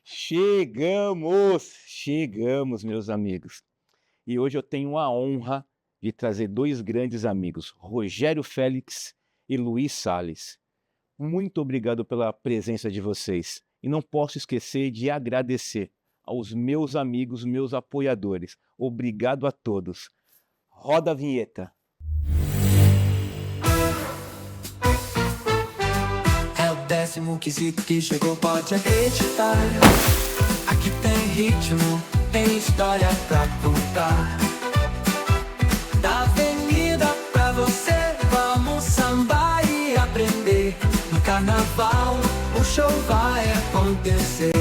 Chegamos, meus amigos. E hoje eu tenho a honra de trazer dois grandes amigos, Rogério Félix e Luiz Salles. Muito obrigado pela presença de vocês. E não posso esquecer de agradecer aos meus amigos, meus apoiadores. Obrigado a todos. Roda a vinheta. É o 10º quesito que chegou, pode acreditar. Aqui tem ritmo, tem história pra contar. Da avenida pra você, vamos sambar e aprender. No carnaval, o show vai acontecer.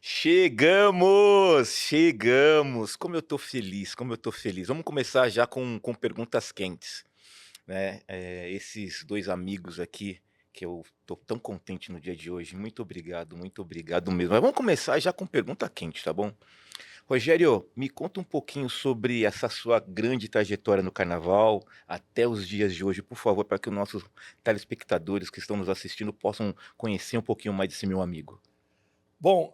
Chegamos! Como eu tô feliz. Vamos começar já com perguntas quentes, né? Esses dois amigos aqui, que eu tô tão contente no dia de hoje, muito obrigado mesmo. Mas vamos começar já com pergunta quente, tá bom? Rogério, me conta um pouquinho sobre essa sua grande trajetória no carnaval, até os dias de hoje, por favor, para que os nossos telespectadores que estão nos assistindo possam conhecer um pouquinho mais desse meu amigo. Bom,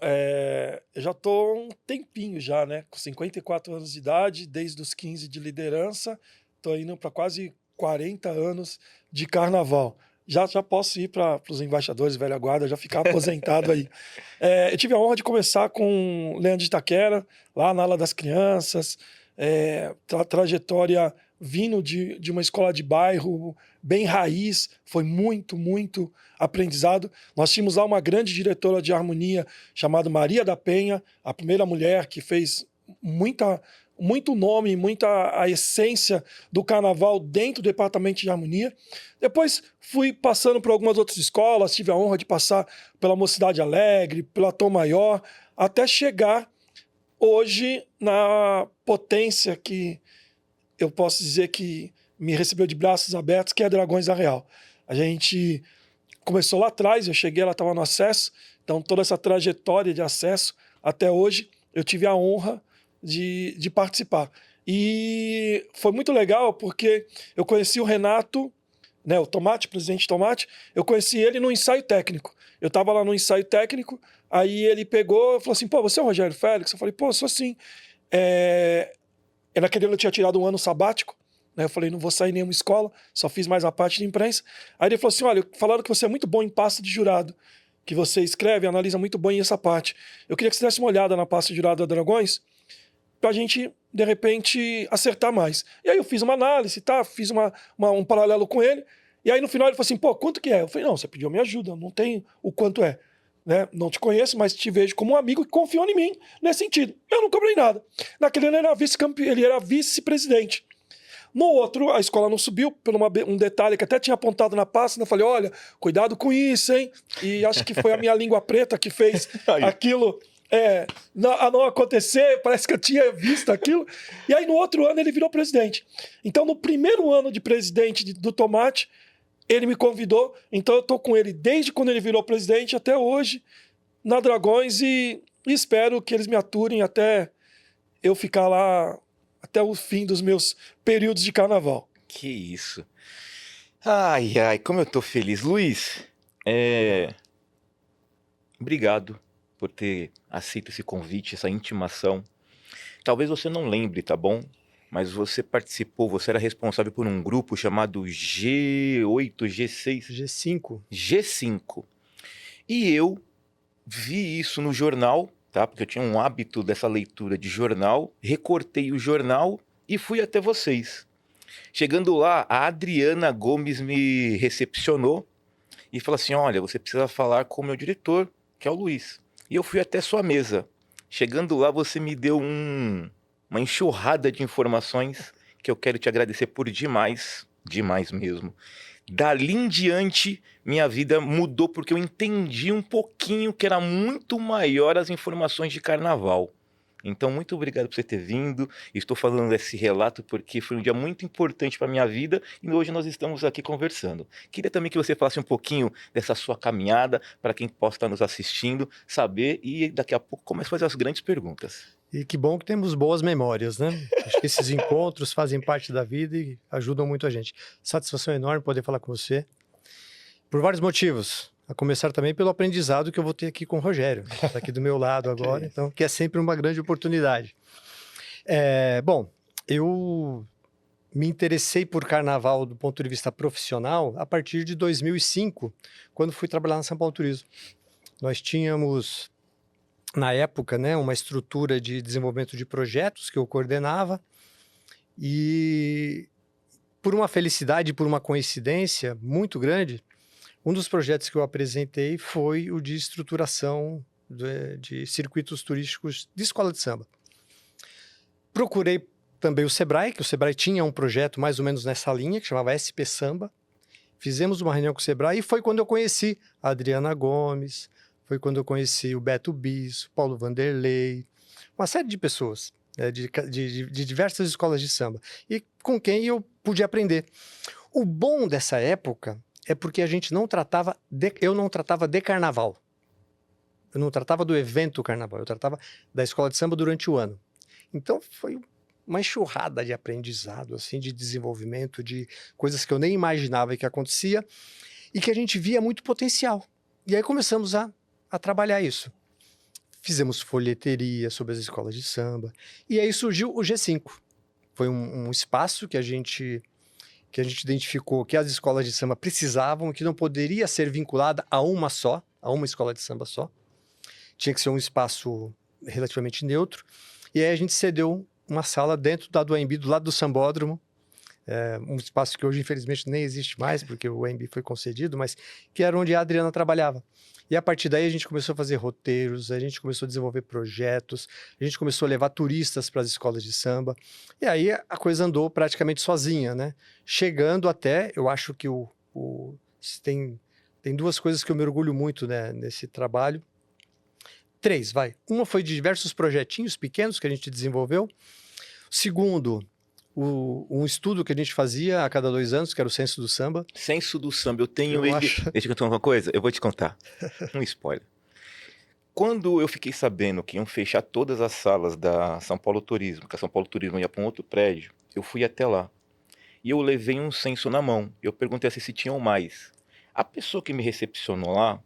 eu já tô há um tempinho já, né, com 54 anos de idade, desde os 15 de liderança, tô indo para quase 40 anos de carnaval. Já posso ir para os embaixadores velha guarda, já ficar aposentado aí. Eu tive a honra de começar com Leandro de Itaquera, lá na ala das crianças, trajetória vindo de uma escola de bairro bem raiz, foi muito aprendizado. Nós tínhamos lá uma grande diretora de harmonia chamada Maria da Penha, a primeira mulher que fez muito nome, muita a essência do carnaval dentro do departamento de harmonia. Depois fui passando por algumas outras escolas, tive a honra de passar pela Mocidade Alegre, pela Tom Maior, até chegar hoje na potência que eu posso dizer que me recebeu de braços abertos, que é Dragões da Real. A gente começou lá atrás, eu cheguei, ela estava no acesso, então toda essa trajetória de acesso até hoje, eu tive a honra de participar. E foi muito legal porque eu conheci o Renato, né, o Tomate, presidente Tomate, eu conheci ele no ensaio técnico. Eu estava lá no ensaio técnico, aí ele pegou e falou assim, pô, você é o Rogério Félix? Eu falei, pô, sou sim. Naquele ano eu tinha tirado um ano sabático, né? Eu falei, não vou sair em nenhuma escola, só fiz mais a parte de imprensa. Aí ele falou assim, olha, falaram que você é muito bom em pasta de jurado, que você escreve e analisa muito bem essa parte. Eu queria que você desse uma olhada na pasta de jurado da Dragões, pra gente, de repente, acertar mais. E aí eu fiz uma análise, tá? Fiz um paralelo com ele, e aí no final ele falou assim, pô, quanto que é? Eu falei, não, você pediu minha ajuda, não tem o quanto é. Né? Não te conheço, mas te vejo como um amigo que confiou em mim nesse sentido. Eu não cobrei nada. Naquele ano ele era vice-presidente. No outro, a escola não subiu, por um detalhe que até tinha apontado na pasta, eu falei, olha, cuidado com isso, hein? E acho que foi a minha língua preta que fez aquilo não acontecer, parece que eu tinha visto aquilo. E aí no outro ano ele virou presidente. Então no primeiro ano de presidente do Tomate, ele me convidou, então eu tô com ele desde quando ele virou presidente até hoje, na Dragões, e espero que eles me aturem até eu ficar lá, até o fim dos meus períodos de carnaval. Que isso. Ai, como eu tô feliz. Luiz, obrigado por ter aceito esse convite, essa intimação. Talvez você não lembre, tá bom? Mas você participou, você era responsável por um grupo chamado G8, G6... G5. E eu vi isso no jornal, tá? Porque eu tinha um hábito dessa leitura de jornal, recortei o jornal e fui até vocês. Chegando lá, a Adriana Gomes me recepcionou e falou assim, olha, você precisa falar com o meu diretor, que é o Luiz. E eu fui até sua mesa. Chegando lá, você me deu uma enxurrada de informações que eu quero te agradecer por demais mesmo. Dali em diante, minha vida mudou porque eu entendi um pouquinho que era muito maior as informações de carnaval. Então, muito obrigado por você ter vindo. Estou falando desse relato porque foi um dia muito importante para a minha vida e hoje nós estamos aqui conversando. Queria também que você falasse um pouquinho dessa sua caminhada para quem possa estar nos assistindo, saber, e daqui a pouco começo a fazer as grandes perguntas. E que bom que temos boas memórias, né? Acho que esses encontros fazem parte da vida e ajudam muito a gente. Satisfação enorme poder falar com você. Por vários motivos. A começar também pelo aprendizado que eu vou ter aqui com o Rogério. Está aqui do meu lado agora, então, que é sempre uma grande oportunidade. Bom, eu me interessei por carnaval do ponto de vista profissional a partir de 2005, quando fui trabalhar na São Paulo Turismo. Nós tínhamos, na época, né, uma estrutura de desenvolvimento de projetos que eu coordenava e, por uma felicidade, por uma coincidência muito grande, um dos projetos que eu apresentei foi o de estruturação de circuitos turísticos de escola de samba. Procurei também o Sebrae, que o Sebrae tinha um projeto mais ou menos nessa linha, que chamava SP Samba. Fizemos uma reunião com o Sebrae e foi quando eu conheci a Adriana Gomes, foi quando eu conheci o Beto Bis, Paulo Vanderlei, uma série de pessoas, de diversas escolas de samba, e com quem eu pude aprender. O bom dessa época é porque a gente eu não tratava de carnaval. Eu não tratava do evento carnaval, eu tratava da escola de samba durante o ano. Então foi uma enxurrada de aprendizado, assim, de desenvolvimento, de coisas que eu nem imaginava que acontecia e que a gente via muito potencial. E aí começamos a trabalhar isso. Fizemos folheteria sobre as escolas de samba e aí surgiu o G5. Foi um espaço que a gente identificou que as escolas de samba precisavam, que não poderia ser vinculada a uma escola de samba só. Tinha que ser um espaço relativamente neutro. E aí a gente cedeu uma sala dentro da do AMB, do lado do Sambódromo, um espaço que hoje, infelizmente, nem existe mais, porque o AMB foi concedido, mas que era onde a Adriana trabalhava. E a partir daí a gente começou a fazer roteiros, a gente começou a desenvolver projetos, a gente começou a levar turistas para as escolas de samba, e aí a coisa andou praticamente sozinha, né? Chegando até, eu acho que tem duas coisas que eu me orgulho muito, né, nesse trabalho. 3, vai. Uma foi de diversos projetinhos pequenos que a gente desenvolveu. Segundo, um estudo que a gente fazia a cada 2 anos, que era o Censo do Samba. Censo do Samba, eu tenho Eu ele... acho. Deixa eu contar uma coisa, eu vou te contar. Um spoiler. Quando eu fiquei sabendo que iam fechar todas as salas da São Paulo Turismo, que a São Paulo Turismo ia para um outro prédio, eu fui até lá. E eu levei um censo na mão. Eu perguntei assim se tinham mais. A pessoa que me recepcionou lá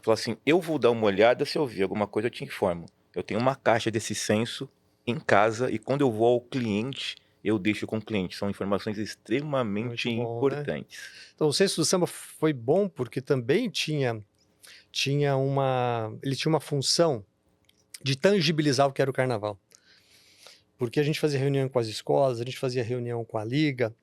falou assim, eu vou dar uma olhada, se eu ver alguma coisa eu te informo. Eu tenho uma caixa desse censo em casa e quando eu vou ao cliente, eu deixo com o cliente. São informações extremamente Muito bom, né? importantes. Então, o Censo do Samba foi bom porque também ele tinha uma função de tangibilizar o que era o carnaval. Porque a gente fazia reunião com as escolas, a gente fazia reunião com a liga,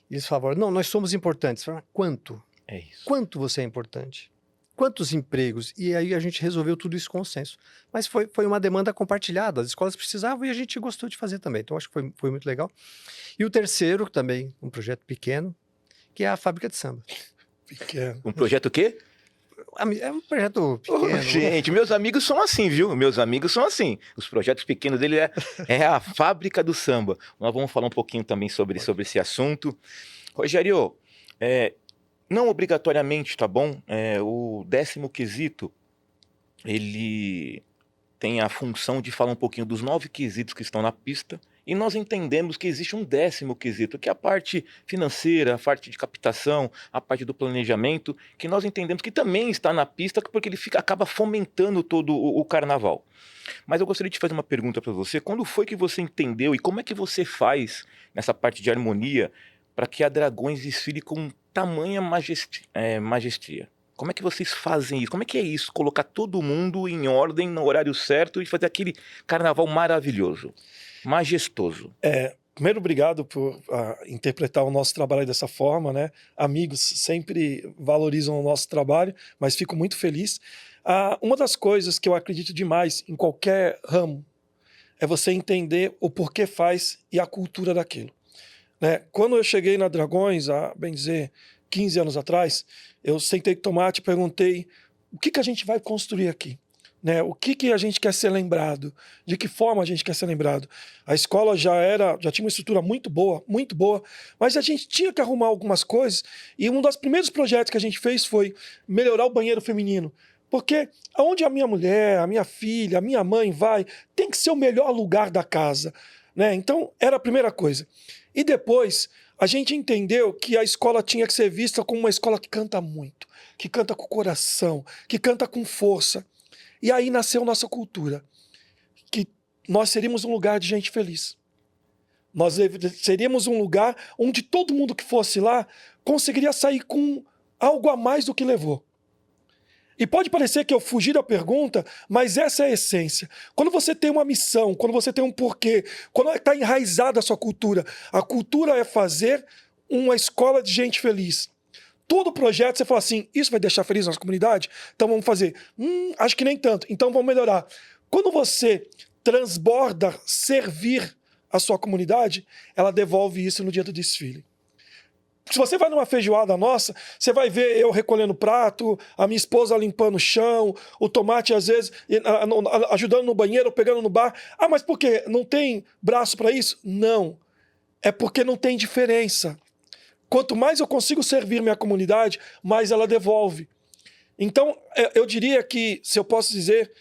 e eles falavam, não, nós somos importantes. Falavam, quanto? É isso. Quanto você é importante? Quantos empregos? E aí a gente resolveu tudo isso com o censo. Mas foi uma demanda compartilhada, as escolas precisavam e a gente gostou de fazer também. Então acho que foi muito legal. E o terceiro, também um projeto pequeno, que é a Fábrica de Samba. Pequeno. Um projeto o quê? É um projeto pequeno. Gente, meus amigos são assim, viu? Meus amigos são assim. Os projetos pequenos dele é a fábrica do samba. Nós vamos falar um pouquinho também sobre esse assunto. Rogério, não obrigatoriamente, tá bom? O 10º quesito, ele tem a função de falar um pouquinho dos 9 quesitos que estão na pista. E nós entendemos que existe um 10º quesito, que é a parte financeira, a parte de captação, a parte do planejamento, que nós entendemos que também está na pista, porque ele acaba fomentando todo o carnaval. Mas eu gostaria de fazer uma pergunta para você. Quando foi que você entendeu e como é que você faz nessa parte de harmonia para que a Dragões desfile com tamanha maestria? Como é que vocês fazem isso? Como é que é isso? Colocar todo mundo em ordem, no horário certo e fazer aquele carnaval maravilhoso, majestoso. Primeiro, obrigado por interpretar o nosso trabalho dessa forma, né? Amigos sempre valorizam o nosso trabalho, mas fico muito feliz. Uma das coisas que eu acredito demais em qualquer ramo é você entender o porquê faz e a cultura daquilo. Né? Quando eu cheguei na Dragões, há, bem dizer, 15 anos atrás, eu sentei com o Tomate e perguntei o que a gente vai construir aqui. Né? O que a gente quer ser lembrado? De que forma a gente quer ser lembrado? A escola já tinha uma estrutura muito boa, mas a gente tinha que arrumar algumas coisas e um dos primeiros projetos que a gente fez foi melhorar o banheiro feminino. Porque aonde a minha mulher, a minha filha, a minha mãe vai, tem que ser o melhor lugar da casa. Né? Então, era a primeira coisa. E depois, a gente entendeu que a escola tinha que ser vista como uma escola que canta muito, que canta com o coração, que canta com força. E aí nasceu nossa cultura, que nós seríamos um lugar de gente feliz. Nós seríamos um lugar onde todo mundo que fosse lá conseguiria sair com algo a mais do que levou. E pode parecer que eu fugi da pergunta, mas essa é a essência. Quando você tem uma missão, quando você tem um porquê, quando está enraizada a sua cultura, a cultura é fazer uma escola de gente feliz. Todo projeto você fala assim, isso vai deixar feliz a nossa comunidade? Então vamos fazer. Acho que nem tanto, então vamos melhorar. Quando você transborda servir a sua comunidade, ela devolve isso no dia do desfile. Se você vai numa feijoada nossa, você vai ver eu recolhendo prato, a minha esposa limpando o chão, o Tomate, às vezes, ajudando no banheiro, pegando no bar. Ah, mas por quê? Não tem braço para isso? Não. É porque não tem diferença. Quanto mais eu consigo servir minha comunidade, mais ela devolve. Então, eu diria que, se eu posso dizer,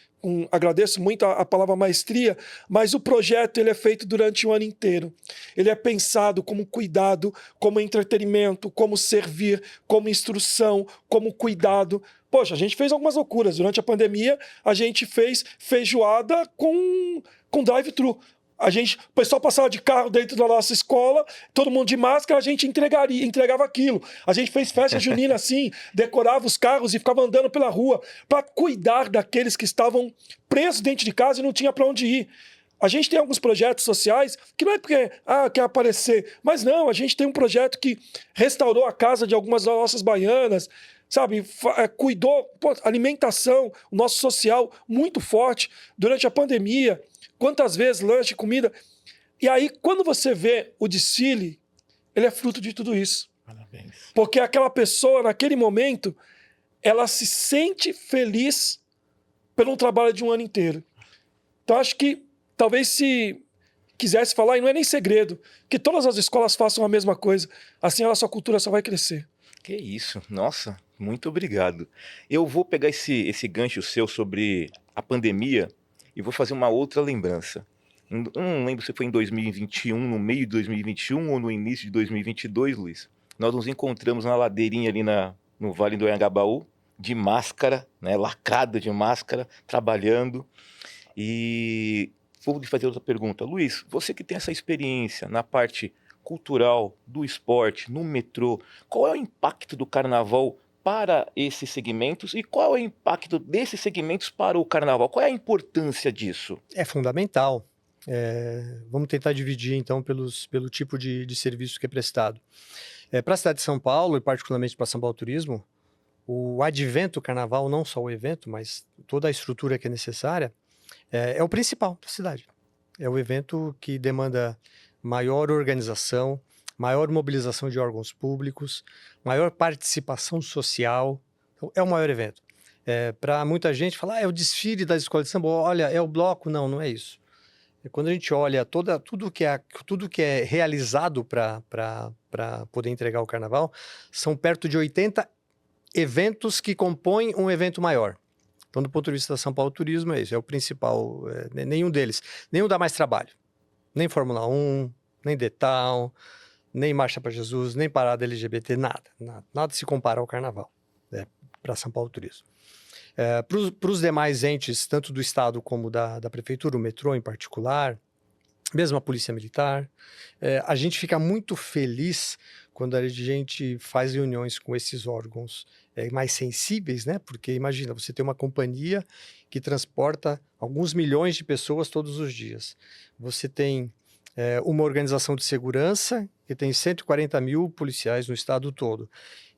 agradeço muito a palavra maestria, mas o projeto ele é feito durante o ano inteiro. Ele é pensado como cuidado, como entretenimento, como servir, como instrução, como cuidado. Poxa, a gente fez algumas loucuras. Durante a pandemia, a gente fez feijoada com drive-thru. O pessoal passava de carro dentro da nossa escola, todo mundo de máscara, a gente entregava aquilo. A gente fez festa junina assim, decorava os carros e ficava andando pela rua para cuidar daqueles que estavam presos dentro de casa e não tinha para onde ir. A gente tem alguns projetos sociais que não é porque quer aparecer, mas não, a gente tem um projeto que restaurou a casa de algumas das nossas baianas, sabe, cuidou, alimentação, o nosso social muito forte durante a pandemia. Quantas vezes lanche, comida. E aí, quando você vê o desfile, ele é fruto de tudo isso. Parabéns. Porque aquela pessoa, naquele momento, ela se sente feliz pelo trabalho de um ano inteiro. Então, acho que, talvez se quisesse falar, e não é nem segredo, que todas as escolas façam a mesma coisa. Assim, a sua cultura só vai crescer. Que isso, nossa, muito obrigado. Eu vou pegar esse gancho seu sobre a pandemia e vou fazer uma outra lembrança. Eu não lembro se foi em 2021, no meio de 2021 ou no início de 2022, Luiz. Nós nos encontramos na ladeirinha ali no Vale do Anhangabaú, de máscara, né, lacrado de máscara, trabalhando. E vou lhe fazer outra pergunta. Luiz, você que tem essa experiência na parte cultural, do esporte, no metrô, qual é o impacto do carnaval para esses segmentos e qual é o impacto desses segmentos para o carnaval? Qual é a importância disso? É fundamental. Vamos tentar dividir, então, pelo tipo de serviço que é prestado. Para a cidade de São Paulo, e particularmente para São Paulo Turismo, o advento carnaval, não só o evento, mas toda a estrutura que é necessária, é o principal da cidade. É o evento que demanda maior organização, maior mobilização de órgãos públicos, maior participação social. Então, é o maior evento. Para muita gente falar, é o desfile da escola de samba, olha, é o bloco. Não, não é isso. Quando a gente olha tudo que é realizado para poder entregar o carnaval, são perto de 80 eventos que compõem um evento maior. Então, do ponto de vista da São Paulo Turismo, é isso, é o principal. Nenhum deles, nenhum dá mais trabalho. Nem Fórmula 1, nem Detal, nem Marcha para Jesus, nem Parada LGBT, nada se compara ao carnaval, para São Paulo Turismo. Para os demais entes, tanto do Estado como da Prefeitura, o metrô em particular, mesmo a Polícia Militar, a gente fica muito feliz quando a gente faz reuniões com esses órgãos mais sensíveis, né? Porque imagina, você tem uma companhia que transporta alguns milhões de pessoas todos os dias. Você tem uma organização de segurança que tem 140 mil policiais no estado todo.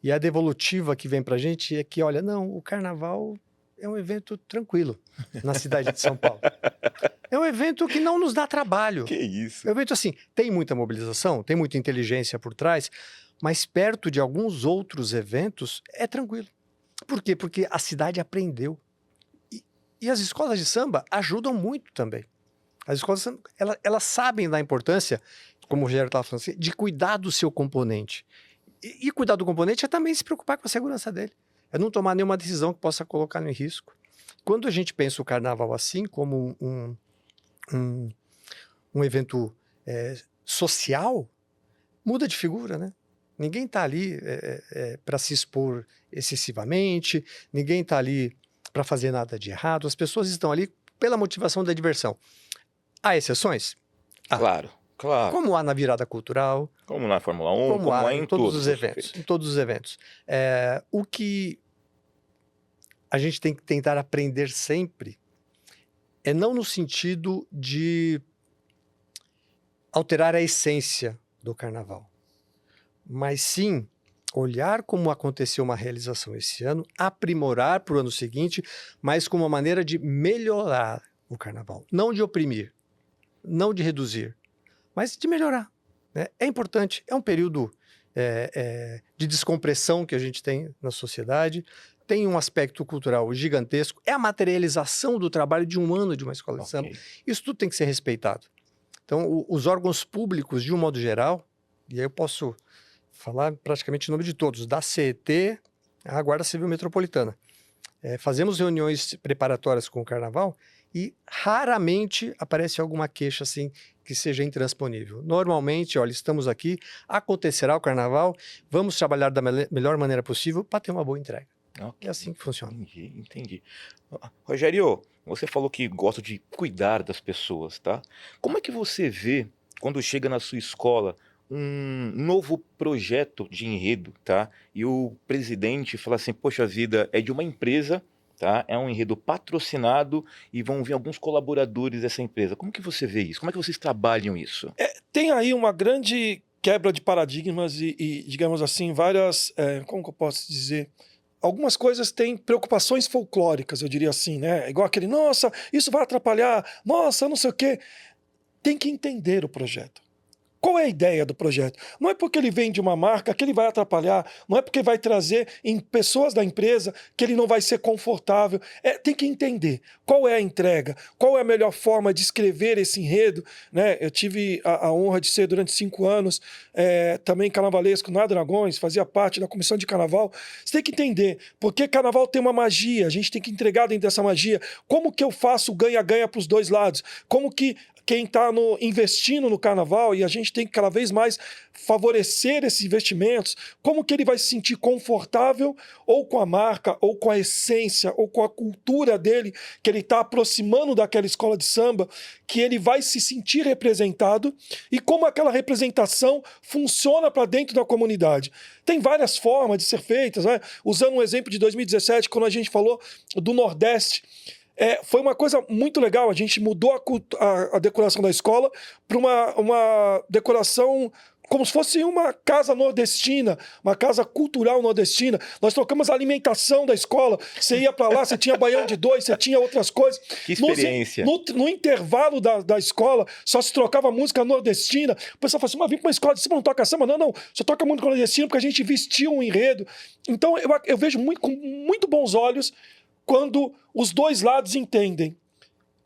E a devolutiva que vem para a gente é que, olha, não, o carnaval é um evento tranquilo na cidade de São Paulo. É um evento que não nos dá trabalho. Que isso? É um evento assim, tem muita mobilização, tem muita inteligência por trás, mas perto de alguns outros eventos é tranquilo. Por quê? Porque a cidade aprendeu. E as escolas de samba ajudam muito também. As escolas de samba, elas sabem da importância, como o Rogério estava falando assim, de cuidar do seu componente. E cuidar do componente é também se preocupar com a segurança dele. É não tomar nenhuma decisão que possa colocar em risco. Quando a gente pensa o carnaval assim, como um evento social, muda de figura, né? Ninguém está ali para se expor excessivamente, ninguém está ali para fazer nada de errado, as pessoas estão ali pela motivação da diversão. Há exceções? Claro, claro. Como há na virada cultural, Como na Fórmula 1, como como há há em em todos todos os os eventos. feitos. Em todos os eventos. O que a gente tem que tentar aprender sempre é não no sentido de alterar a essência do carnaval, mas sim olhar como aconteceu uma realização esse ano, aprimorar para o ano seguinte, mas com uma maneira de melhorar o carnaval. Não de oprimir, não de reduzir, mas de melhorar, né? É importante, é um período de descompressão que a gente tem na sociedade, tem um aspecto cultural gigantesco, é a materialização do trabalho de um ano de uma escola de samba. Ok. Isso tudo tem que ser respeitado. Então, os órgãos públicos, de um modo geral, e aí eu posso falar praticamente em nome de todos, da CET à Guarda Civil Metropolitana. Fazemos reuniões preparatórias com o Carnaval e raramente aparece alguma queixa assim que seja intransponível. Normalmente, olha, estamos aqui, acontecerá o Carnaval, vamos trabalhar da melhor maneira possível para ter uma boa entrega. Ok. É assim que funciona. Entendi. Rogério, você falou que gosta de cuidar das pessoas, tá? Como é que você vê, quando chega na sua escola, um novo projeto de enredo, tá? E o presidente fala assim, poxa vida, é de uma empresa, tá? É um enredo patrocinado e vão vir alguns colaboradores dessa empresa. Como que você vê isso? Como é que vocês trabalham isso? Tem aí uma grande quebra de paradigmas e digamos assim, várias, como que eu posso dizer? Algumas coisas têm preocupações folclóricas, eu diria assim, né? Igual aquele, nossa, isso vai atrapalhar, nossa, não sei o quê. Tem que entender o projeto. Qual é a ideia do projeto? Não é porque ele vem de uma marca que ele vai atrapalhar, não é porque vai trazer em pessoas da empresa que ele não vai ser confortável. Tem que entender qual é a entrega, qual é a melhor forma de escrever esse enredo, né? Eu tive a honra de ser durante 5 anos também carnavalesco na Dragões, fazia parte da comissão de carnaval. Você tem que entender, porque carnaval tem uma magia, a gente tem que entregar dentro dessa magia. Como que eu faço ganha-ganha para os dois lados? Como que quem está investindo no carnaval, e a gente tem que cada vez mais favorecer esses investimentos, como que ele vai se sentir confortável ou com a marca, ou com a essência, ou com a cultura dele, que ele está aproximando daquela escola de samba, que ele vai se sentir representado, e como aquela representação funciona para dentro da comunidade. Tem várias formas de ser feitas, né? Usando um exemplo de 2017, quando a gente falou do Nordeste, foi uma coisa muito legal. A gente mudou a decoração da escola para uma decoração como se fosse uma casa nordestina, uma casa cultural nordestina. Nós trocamos a alimentação da escola. Você ia para lá, você tinha baião de 2, você tinha outras coisas. Que experiência. No intervalo da escola, só se trocava música nordestina. O pessoal falou assim, mas vem para uma escola de samba, não toca samba? Não, só toca música nordestina porque a gente vestiu um enredo. Então eu vejo com muito bons olhos quando os dois lados entendem.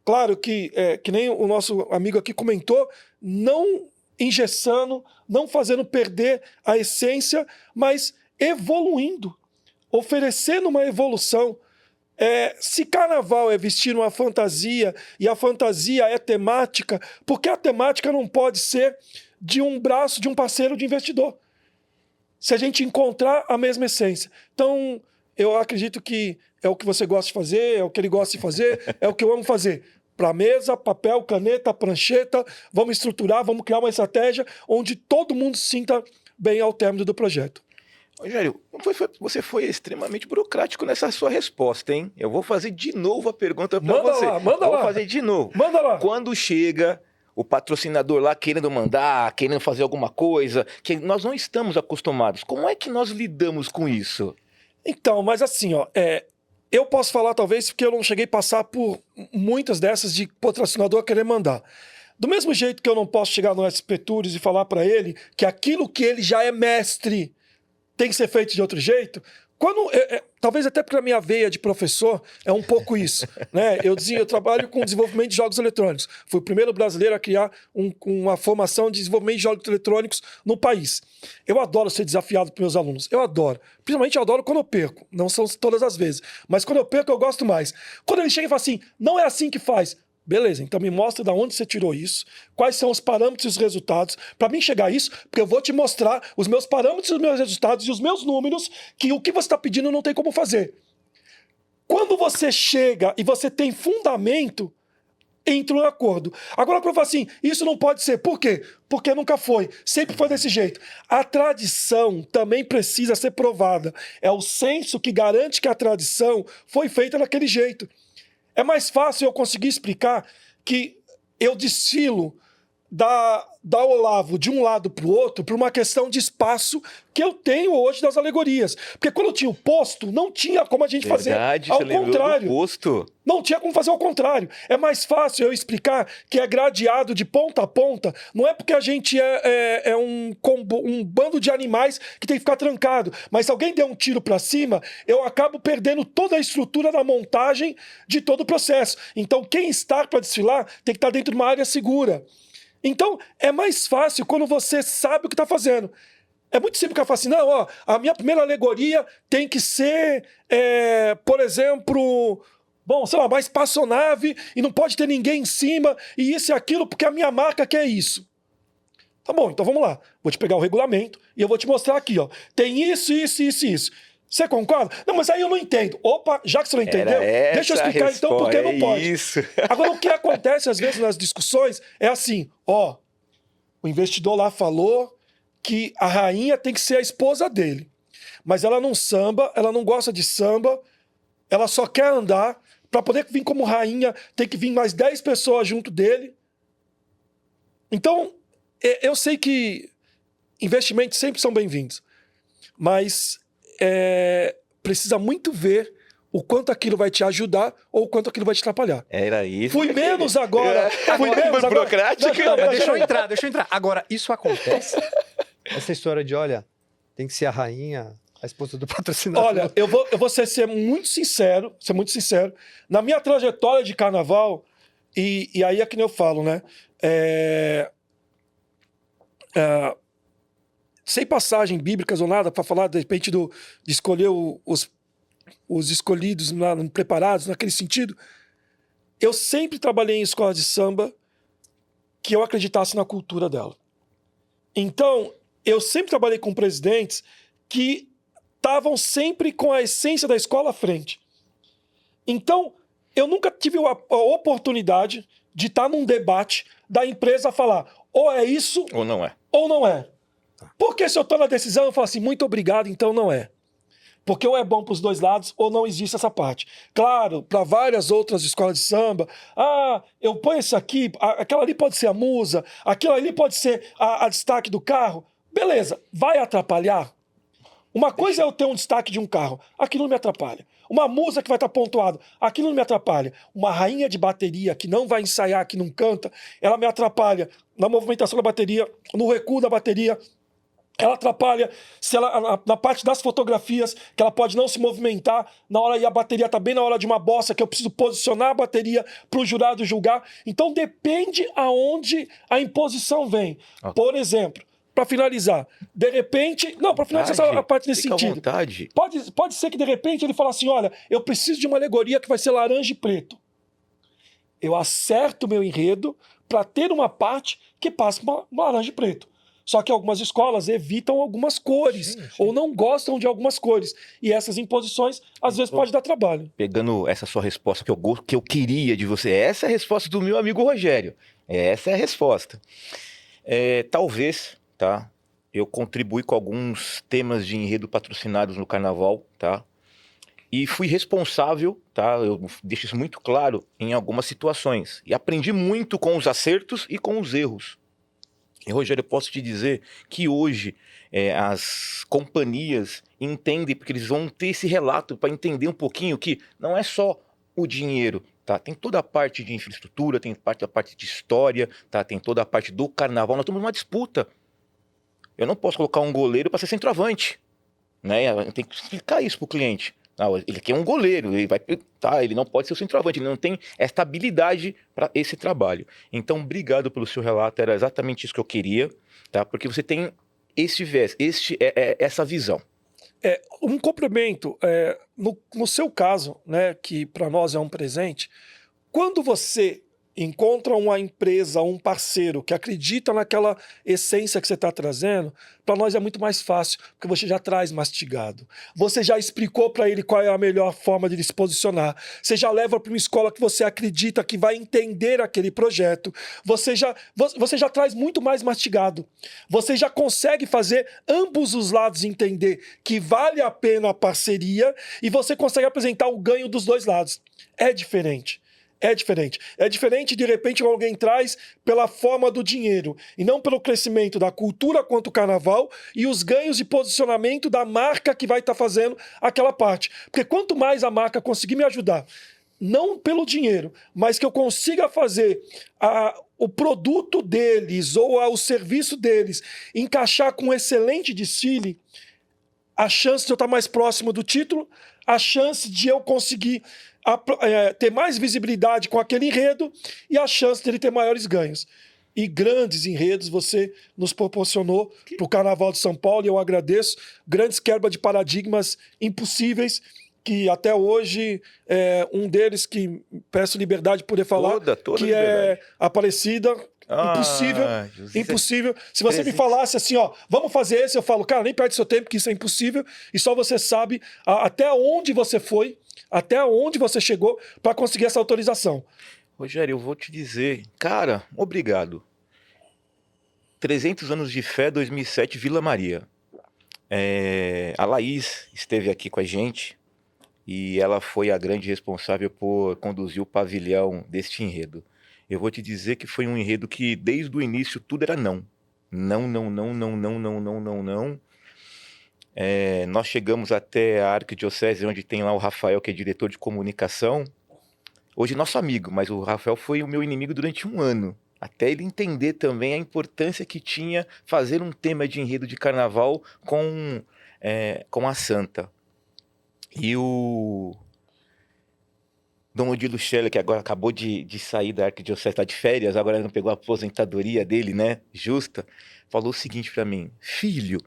Claro que nem o nosso amigo aqui comentou, não engessando, não fazendo perder a essência, mas evoluindo, oferecendo uma evolução. Se carnaval é vestir uma fantasia e a fantasia é temática, por que a temática não pode ser de um braço de um parceiro de investidor? Se a gente encontrar a mesma essência. Então, eu acredito que é o que você gosta de fazer, é o que ele gosta de fazer, é o que eu amo fazer. Para mesa, papel, caneta, prancheta, vamos estruturar, vamos criar uma estratégia onde todo mundo se sinta bem ao término do projeto. Rogério, você foi extremamente burocrático nessa sua resposta, hein? Eu vou fazer de novo a pergunta para você. Manda lá. Vou fazer de novo. Manda lá. Quando chega o patrocinador lá querendo mandar, querendo fazer alguma coisa, que nós não estamos acostumados, como é que nós lidamos com isso? Então, mas assim, eu posso falar talvez porque eu não cheguei a passar por muitas dessas de patrocinador querer mandar. Do mesmo jeito que eu não posso chegar no SP Tours e falar para ele que aquilo que ele já é mestre tem que ser feito de outro jeito, talvez até porque a minha veia de professor é um pouco isso, né? Eu trabalho com desenvolvimento de jogos eletrônicos. Fui o primeiro brasileiro a criar uma formação de desenvolvimento de jogos eletrônicos no país. Eu adoro ser desafiado pelos meus alunos. Eu adoro. Principalmente eu adoro quando eu perco. Não são todas as vezes. Mas quando eu perco, eu gosto mais. Quando ele chega e fala assim, não é assim que faz. Beleza, então me mostra de onde você tirou isso, quais são os parâmetros e os resultados, para mim chegar a isso, porque eu vou te mostrar os meus parâmetros, os meus resultados e os meus números, que o que você está pedindo não tem como fazer. Quando você chega e você tem fundamento, entra um acordo. Agora, para eu falar assim, isso não pode ser. Por quê? Porque nunca foi. Sempre foi desse jeito. A tradição também precisa ser provada. É o senso que garante que a tradição foi feita daquele jeito. É mais fácil eu conseguir explicar que eu desfilo da Olavo de um lado para o outro por uma questão de espaço que eu tenho hoje das alegorias. Porque quando eu tinha o posto, não tinha como a gente fazer ao contrário. Posto. Não tinha como fazer ao contrário. É mais fácil eu explicar que é gradeado de ponta a ponta. Não é porque a gente é um bando de animais que tem que ficar trancado. Mas se alguém der um tiro para cima, eu acabo perdendo toda a estrutura da montagem de todo o processo. Então quem está para desfilar tem que estar dentro de uma área segura. Então, é mais fácil quando você sabe o que está fazendo. É muito simples que eu falo assim, não, ó, a minha primeira alegoria tem que ser, por exemplo, bom, sei lá, uma espaçonave e não pode ter ninguém em cima e isso e aquilo, porque a minha marca quer isso. Tá bom, então vamos lá. Vou te pegar o regulamento e eu vou te mostrar aqui, ó. Tem isso, isso, isso e isso. Você concorda? Não, mas aí eu não entendo. Opa, já que você não entendeu, deixa eu explicar então por que não pode. Isso. Agora, o que acontece às vezes nas discussões é assim, ó, o investidor lá falou que a rainha tem que ser a esposa dele. Mas ela não samba, ela não gosta de samba, ela só quer andar. Para poder vir como rainha, tem que vir mais 10 pessoas junto dele. Então, eu sei que investimentos sempre são bem-vindos, mas precisa muito ver o quanto aquilo vai te ajudar ou o quanto aquilo vai te atrapalhar. Era isso. Fui menos agora. Fui menos agora. Burocrático. Não, mas deixa eu entrar. Agora, isso acontece? Essa história de, olha, tem que ser a rainha, a esposa do patrocinador. Olha, eu vou ser muito sincero, na minha trajetória de carnaval, e aí é que nem eu falo, né? Sem passagem bíblicas ou nada para falar, de repente, de escolher os escolhidos, preparados, naquele sentido. Eu sempre trabalhei em escola de samba que eu acreditasse na cultura dela. Então, eu sempre trabalhei com presidentes que estavam sempre com a essência da escola à frente. Então, eu nunca tive a oportunidade de estar num debate da empresa falar ou é isso Ou não é. ou não é. Porque se eu estou na decisão, eu falo assim, muito obrigado, então não é. Porque ou é bom para os dois lados ou não existe essa parte. Claro, para várias outras escolas de samba, eu ponho isso aqui, aquela ali pode ser a musa, aquela ali pode ser a destaque do carro. Beleza, vai atrapalhar? Uma coisa é eu ter um destaque de um carro, aquilo não me atrapalha. Uma musa que vai estar pontuado, aquilo não me atrapalha. Uma rainha de bateria que não vai ensaiar, que não canta, ela me atrapalha na movimentação da bateria, no recuo da bateria. Ela atrapalha se ela, na parte das fotografias, que ela pode não se movimentar na hora e a bateria está bem na hora de uma bossa, que eu preciso posicionar a bateria para o jurado julgar. Então depende aonde a imposição vem. Por exemplo, para finalizar, de repente... Não, para finalizar a parte nesse sentido. Pode ser que de repente ele fale assim, olha, eu preciso de uma alegoria que vai ser laranja e preto. Eu acerto meu enredo para ter uma parte que passe uma laranja e preto. Só que algumas escolas evitam algumas cores, ou não gostam de algumas cores. E essas imposições, às vezes, pode dar trabalho. Pegando essa sua resposta que eu queria de você, essa é a resposta do meu amigo Rogério. Essa é a resposta. Talvez, tá? Eu contribuí com alguns temas de enredo patrocinados no carnaval, tá? E fui responsável, tá? Eu deixo isso muito claro em algumas situações. E aprendi muito com os acertos e com os erros. E, Rogério, eu posso te dizer que hoje as companhias entendem, porque eles vão ter esse relato para entender um pouquinho que não é só o dinheiro, tá? Tem toda a parte de infraestrutura, tem a parte de história, tá? Tem toda a parte do carnaval. Nós estamos numa disputa. Eu não posso colocar um goleiro para ser centroavante, né? Eu tenho que explicar isso para o cliente. Não, ele quer um goleiro, ele não pode ser o centroavante, ele não tem esta habilidade para esse trabalho. Então, obrigado pelo seu relato, era exatamente isso que eu queria, tá? Porque você tem essa visão. Um complemento, no seu caso, né, que para nós é um presente, quando você encontra uma empresa, um parceiro que acredita naquela essência que você está trazendo, para nós é muito mais fácil, porque você já traz mastigado. Você já explicou para ele qual é a melhor forma de ele se posicionar. Você já leva para uma escola que você acredita que vai entender aquele projeto. Você já traz muito mais mastigado. Você já consegue fazer ambos os lados entender que vale a pena a parceria e você consegue apresentar o ganho dos dois lados. É diferente. É diferente. É diferente, de repente, alguém traz pela forma do dinheiro e não pelo crescimento da cultura quanto o carnaval e os ganhos de posicionamento da marca que vai estar fazendo aquela parte. Porque quanto mais a marca conseguir me ajudar, não pelo dinheiro, mas que eu consiga fazer o produto deles ou o serviço deles encaixar com um excelente desfile, a chance de eu estar mais próximo do título, a chance de eu conseguir ter mais visibilidade com aquele enredo e a chance de ele ter maiores ganhos. E grandes enredos você nos proporcionou para o Carnaval de São Paulo, e eu agradeço. Grandes quebras de paradigmas impossíveis, que até hoje um deles que peço liberdade de poder falar, Toda que liberdade. é Aparecida. Impossível, José, impossível. Se você me falasse assim, ó, vamos fazer esse, eu falo, cara, nem perde seu tempo, que isso é impossível, e só você sabe até onde você foi, até onde você chegou para conseguir essa autorização. Rogério, eu vou te dizer, cara, obrigado. 300 anos de fé, 2007, Vila Maria. A Laís esteve aqui com a gente e ela foi a grande responsável por conduzir o pavilhão deste enredo. Eu vou te dizer que foi um enredo que, desde o início, tudo era não. Não, não, não, não, não, não, não, não, não. Nós chegamos até a Arquidiocese, onde tem lá o Rafael, que é diretor de comunicação. Hoje nosso amigo, mas o Rafael foi o meu inimigo durante 1 ano. Até ele entender também a importância que tinha fazer um tema de enredo de carnaval com a Santa. E o Dom Odilo Scheller, que agora acabou de sair da Arquidiocese, está de férias, agora não pegou a aposentadoria dele, né, justa, falou o seguinte para mim: filho,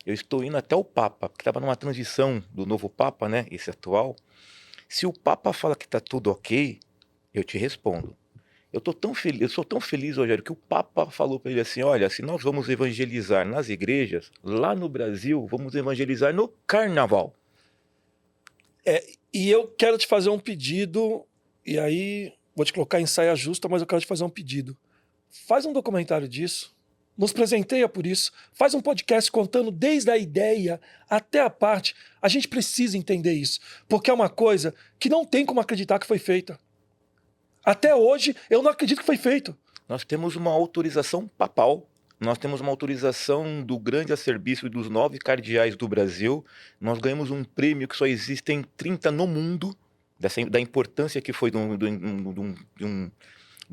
eu estou indo até o Papa, porque estava numa transição do novo Papa, né, esse atual. Se o Papa fala que está tudo ok, eu te respondo. Eu sou tão feliz, Rogério, que o Papa falou para ele assim: olha, se nós vamos evangelizar nas igrejas, lá no Brasil, vamos evangelizar no carnaval. E eu quero te fazer um pedido, e aí vou te colocar em saia justa, mas eu quero te fazer um pedido. Faz um documentário disso, nos presenteia por isso, faz um podcast contando desde a ideia até a parte. A gente precisa entender isso, porque é uma coisa que não tem como acreditar que foi feita. Até hoje, eu não acredito que foi feito. Nós temos uma autorização papal, nós temos uma autorização do grande arcebispo e dos 9 cardeais do Brasil, nós ganhamos um prêmio que só existem 30 no mundo, da importância que foi de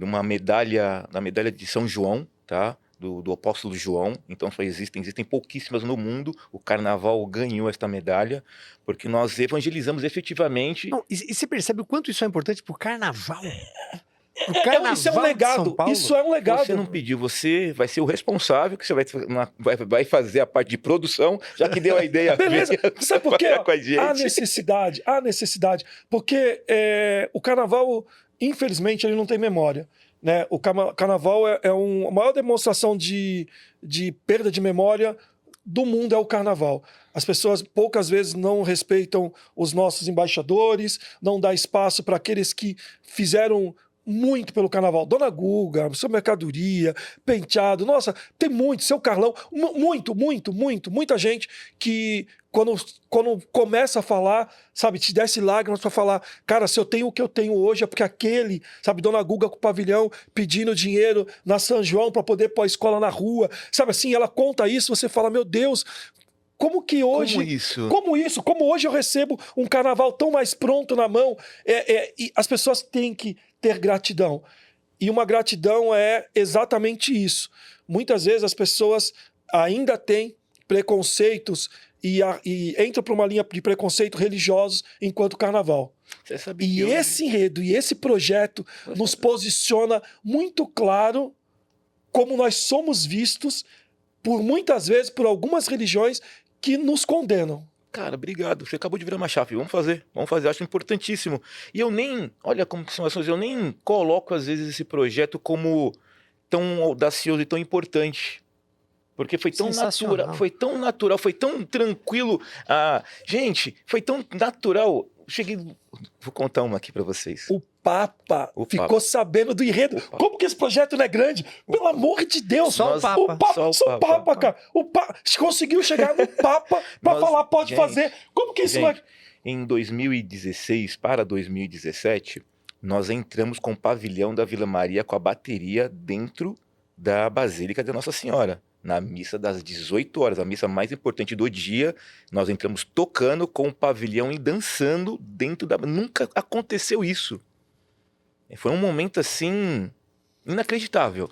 uma medalha, da medalha de São João, tá? Do apóstolo João. Então só existem pouquíssimas no mundo. O carnaval ganhou esta medalha porque nós evangelizamos efetivamente. Não, e você percebe o quanto isso é importante pro carnaval? Isso é um legado. Isso é um legado. Você não pediu, você vai ser o responsável, que você vai fazer a parte de produção, já que deu a ideia. Beleza. Sabe por quê? Com a gente. Há necessidade. Porque o carnaval, infelizmente, ele não tem memória. Né? O carnaval a maior demonstração de perda de memória do mundo é o carnaval. As pessoas poucas vezes não respeitam os nossos embaixadores, não dá espaço para aqueles que fizeram muito pelo carnaval. Dona Guga, Seu Mercadoria, Penteado, nossa, tem muito, Seu Carlão, muita gente que quando começa a falar, sabe, te desce lágrimas para falar, cara, se eu tenho o que eu tenho hoje é porque aquele, sabe, Dona Guga com o pavilhão pedindo dinheiro na São João para poder pôr a escola na rua, sabe assim, ela conta isso, você fala, meu Deus, como que hoje... Como hoje eu recebo um carnaval tão mais pronto na mão? E as pessoas têm que ter gratidão. E uma gratidão é exatamente isso. Muitas vezes as pessoas ainda têm preconceitos e entram para uma linha de preconceito religiosos enquanto carnaval. E esse enredo e esse projeto nos posiciona muito claro como nós somos vistos por muitas vezes por algumas religiões que nos condenam. Cara, obrigado. Você acabou de virar uma chave. Vamos fazer. Acho importantíssimo. E eu nem, olha como que são as coisas, eu nem coloco às vezes esse projeto como tão audacioso e tão importante. Porque Sensacional. foi tão natural, foi tão tranquilo. Gente, foi tão natural. Cheguei, vou contar uma aqui pra vocês. O Papa O ficou Papa. sabendo do enredo. Como que esse projeto não é grande? Pelo amor de Deus. Só o Papa. Só o Papa, cara. O Papa conseguiu chegar no Papa pra Nós- falar, pode gente, fazer. Como que isso Gente, vai... em 2016 para 2017, nós entramos com o pavilhão da Vila Maria com a bateria dentro da Basílica da Nossa Senhora. Na missa das 18 horas, a missa mais importante do dia, nós entramos tocando com o pavilhão e dançando dentro da... Nunca aconteceu isso. Foi um momento assim inacreditável.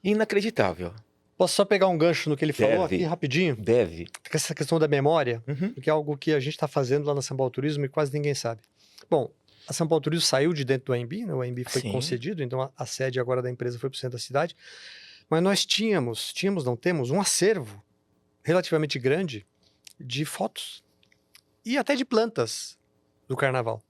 Inacreditável. Posso só pegar um gancho no que ele falou Deve. aqui rapidinho? Deve. Essa questão da memória, Uhum. porque é algo que a gente está fazendo lá na São Paulo Turismo e quase ninguém sabe. Bom, a São Paulo Turismo saiu de dentro do AMB, né? O AMB foi Sim. concedido, então a sede agora da empresa foi para o centro da cidade. Mas nós temos um acervo relativamente grande de fotos e até de plantas do carnaval.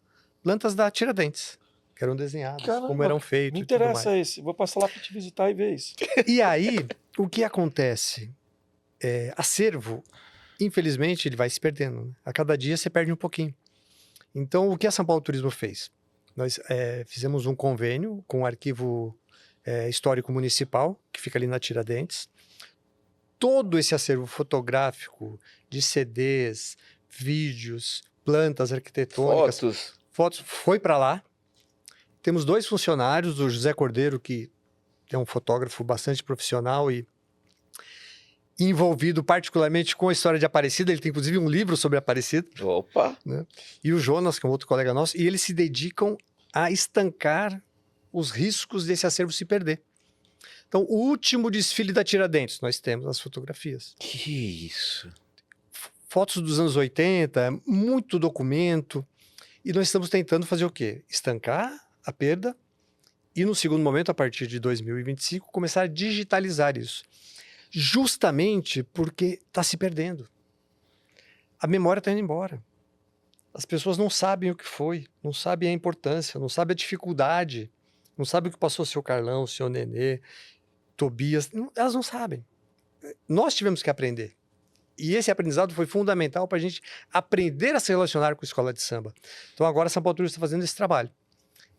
Plantas da Tiradentes, que eram desenhadas, Caramba, como eram feitas Me e tudo mais. interessa esse. Vou passar lá pra te visitar e ver isso. E aí, o que acontece? Acervo, infelizmente, ele vai se perdendo. Né? A cada dia você perde um pouquinho. Então, o que a São Paulo Turismo fez? Nós fizemos um convênio com o Arquivo Histórico Municipal, que fica ali na Tiradentes. Todo esse acervo fotográfico de CDs, vídeos, plantas arquitetônicas, fotos foi para lá. Temos 2 funcionários, o José Cordeiro, que é um fotógrafo bastante profissional e envolvido particularmente com a história de Aparecida. Ele tem inclusive um livro sobre Aparecida. Opa! E o Jonas, que é um outro colega nosso, e eles se dedicam a estancar os riscos desse acervo se perder. Então, o último desfile da Tiradentes, nós temos as fotografias. Que isso? Fotos dos anos 80, muito documento. E nós estamos tentando fazer o quê? Estancar a perda e, no segundo momento, a partir de 2025, começar a digitalizar isso. Justamente porque está se perdendo. A memória está indo embora. As pessoas não sabem o que foi, não sabem a importância, não sabem a dificuldade, não sabem o que passou o seu Carlão, o seu Nenê, Tobias. Elas não sabem. Nós tivemos que aprender. E esse aprendizado foi fundamental para a gente aprender a se relacionar com a escola de samba. Então agora a São Paulo Turismo está fazendo esse trabalho.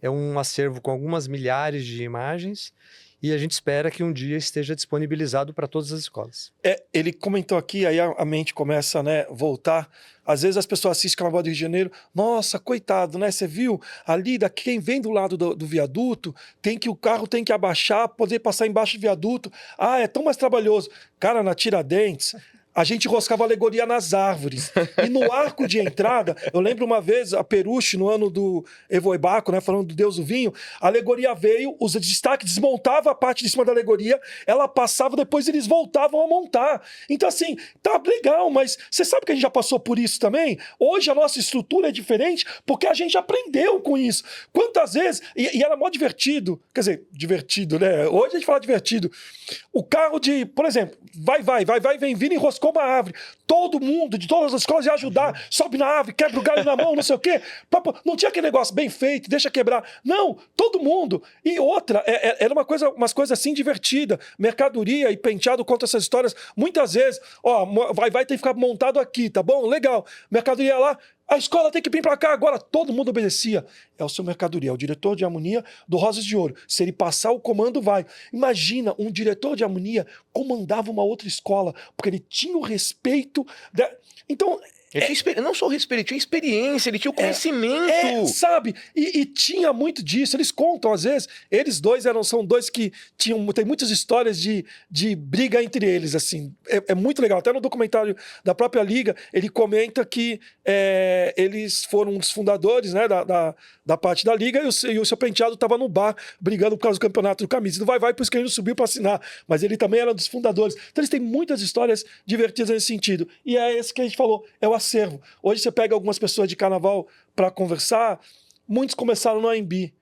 É um acervo com algumas milhares de imagens e a gente espera que um dia esteja disponibilizado para todas as escolas. Ele comentou aqui, aí a mente começa, né, voltar. Às vezes as pessoas assistem Carnaval do Rio de Janeiro, nossa, coitado, né? Você viu ali, quem vem do lado do viaduto, o carro tem que abaixar, poder passar embaixo do viaduto. Ah, é tão mais trabalhoso. Cara, na Tiradentes, a gente roscava alegoria nas árvores. E no arco de entrada, eu lembro uma vez, a Peruche, no ano do Evoibaco, né, falando do Deus do Vinho, a alegoria veio, os destaques desmontava a parte de cima da alegoria, ela passava, depois eles voltavam a montar. Então, assim, tá legal, mas você sabe que a gente já passou por isso também? Hoje a nossa estrutura é diferente porque a gente aprendeu com isso. Quantas vezes, e era mó divertido, quer dizer, divertido, né? Hoje a gente fala divertido. O carro por exemplo, vai, vem, vira e enroscou uma árvore. Todo mundo, de todas as escolas, ia ajudar. Sobe na árvore, quebra o galho na mão, não sei o quê. Não tinha aquele negócio bem feito, deixa quebrar. Não, todo mundo. E outra, era umas coisas assim divertidas. Mercadoria e penteado conta essas histórias. Muitas vezes, vai ter que ficar montado aqui, tá bom? Legal. Mercadoria lá. A escola tem que vir para cá agora. Todo mundo obedecia. É o seu mercadoria, é o diretor de harmonia do Rosas de Ouro. Se ele passar, o comando vai. Imagina, um diretor de harmonia comandava uma outra escola, porque ele tinha o respeito. Então, Ele tinha não só o respeito, ele tinha experiência, ele tinha o conhecimento. Sabe? E tinha muito disso. Eles contam, às vezes, eles dois são dois que tem muitas histórias de briga entre eles, assim. É muito legal. Até no documentário da própria Liga, ele comenta que eles foram um dos fundadores, né, da parte da Liga, e o seu Penteado estava no bar brigando por causa do campeonato do camisa. Não vai, por isso que ele não subiu para assinar. Mas ele também era um dos fundadores. Então eles têm muitas histórias divertidas nesse sentido. E é esse que a gente falou, é o acervo. Hoje você pega algumas pessoas de carnaval para conversar, muitos começaram no AMB.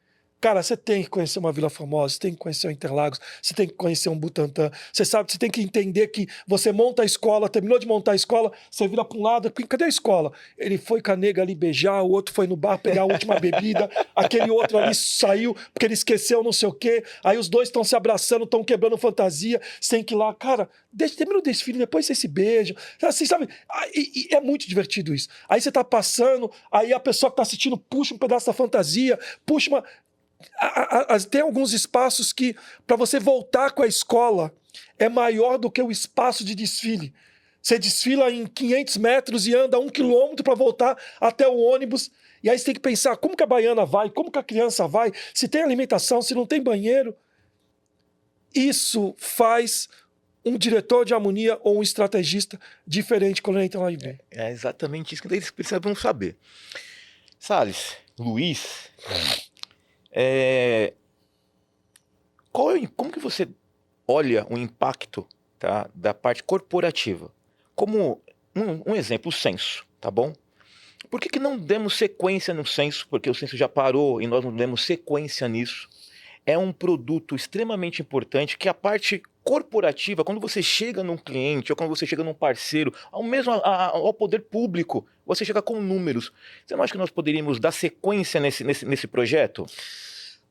Cara, você tem que conhecer uma Vila Formosa, você tem que conhecer o Interlagos, você tem que conhecer um Butantã. Você sabe, você tem que entender que você monta a escola, terminou de montar a escola, você vira para um lado, cadê a escola? Ele foi com a nega ali beijar, o outro foi no bar pegar a última bebida, aquele outro ali saiu porque ele esqueceu não sei o quê, aí os dois estão se abraçando, estão quebrando fantasia, você tem que ir lá, cara, termina o desfile, depois você se beija, assim, sabe? E é muito divertido isso. Aí você tá passando, aí a pessoa que tá assistindo puxa um pedaço da fantasia, puxa uma... Tem alguns espaços que, para você voltar com a escola, é maior do que o espaço de desfile. Você desfila em 500 metros e anda 1 quilômetro para voltar até o ônibus. E aí você tem que pensar como que a baiana vai, como que a criança vai, se tem alimentação, se não tem banheiro. Isso faz um diretor de harmonia ou um estrategista diferente quando ele entra lá e vê. É exatamente isso que eles precisam saber. Salles, Luiz... como que você olha o impacto, tá, da parte corporativa? Como um exemplo, o censo, tá bom? Por que não demos sequência no censo? Porque o censo já parou e nós não demos sequência nisso. É um produto extremamente importante que a parte corporativa, quando você chega num cliente ou quando você chega num parceiro, ao poder público, você chega com números. Você não acha que nós poderíamos dar sequência nesse projeto?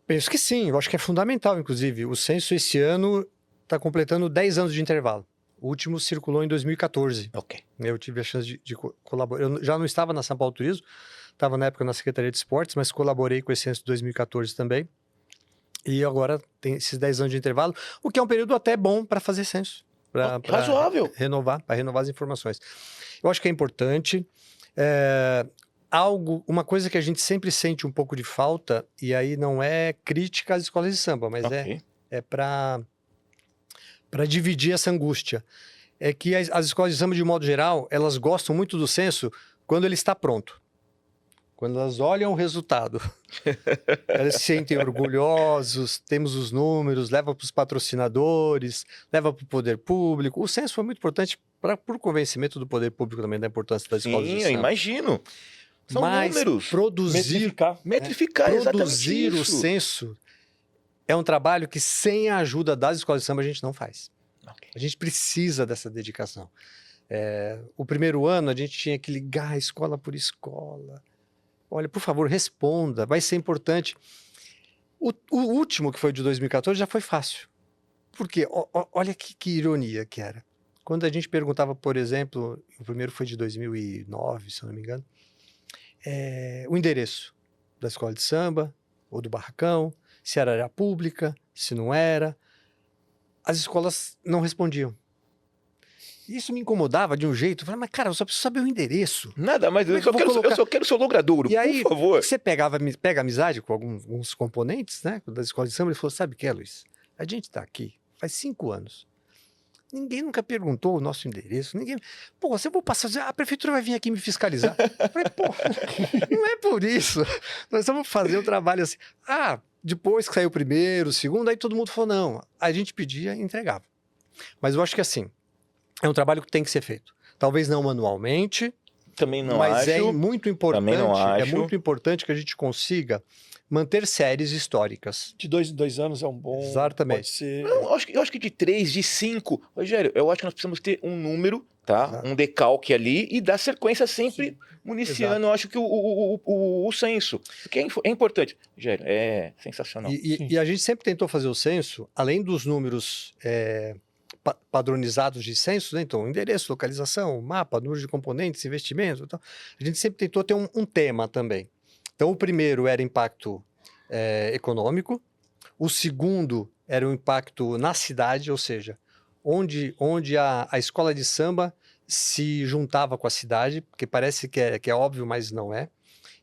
Penso que sim, eu acho que é fundamental, inclusive. O censo esse ano está completando 10 anos de intervalo. O último circulou em 2014. Ok. Eu tive a chance de colaborar. Eu já não estava na São Paulo Turismo, estava na época na Secretaria de Esportes, mas colaborei com esse censo de 2014 também. E agora tem esses 10 anos de intervalo, o que é um período até bom para fazer censo. Razoável. Para renovar as informações. Eu acho que é importante. Uma coisa que a gente sempre sente um pouco de falta, e aí não é crítica às escolas de samba, mas é para dividir essa angústia. É que as escolas de samba, de modo geral, elas gostam muito do censo quando ele está pronto. Quando elas olham o resultado, elas se sentem orgulhosos, temos os números, leva para os patrocinadores, leva para o poder público. O censo foi muito importante para o convencimento do poder público também da importância das escolas de samba. Sim, eu imagino. São Mas números. Metrificar, produzir o isso. censo é um trabalho que sem a ajuda das escolas de samba a gente não faz. Okay. A gente precisa dessa dedicação. O primeiro ano a gente tinha que ligar a escola por escola. Olha, por favor, responda, vai ser importante. O último, que foi de 2014, já foi fácil. Por quê? Olha que ironia que era. Quando a gente perguntava, por exemplo, o primeiro foi de 2009, se eu não me engano, o endereço da escola de samba ou do barracão, se era área pública, se não era. As escolas não respondiam. Isso me incomodava de um jeito. Eu falei, mas cara, eu só preciso saber o endereço. Nada, mas eu só quero seu logradouro, e aí, por favor. Você pega amizade com alguns componentes, né, das escolas de samba, e falou, sabe o que é, Luiz? A gente está aqui faz 5 anos. Ninguém nunca perguntou o nosso endereço. Pô, se eu vou passar, a prefeitura vai vir aqui me fiscalizar. Eu falei, pô, não é por isso. Nós vamos fazer um trabalho assim. Depois que saiu o primeiro, o segundo, aí todo mundo falou, não. A gente pedia e entregava. Mas eu acho que assim, é um trabalho que tem que ser feito. Talvez não manualmente, Também não mas acho. é muito importante. Também não acho. É muito importante que a gente consiga manter séries históricas. De 2 em 2 anos é um bom... Exatamente. Pode ser... Não, eu acho que de 3, de 5. Rogério, eu acho que nós precisamos ter um número, tá? Exato. Um decalque ali e dar sequência sempre municiando, Exato. eu acho que o censo. Porque é importante. Rogério, é sensacional. E a gente sempre tentou fazer o censo, além dos números padronizados de censo, né? Então, endereço, localização, mapa, número de componentes, investimentos, então, a gente sempre tentou ter um tema também. Então, o primeiro era impacto econômico, o segundo era o impacto na cidade, ou seja, onde a escola de samba se juntava com a cidade, porque parece que é óbvio, mas não é.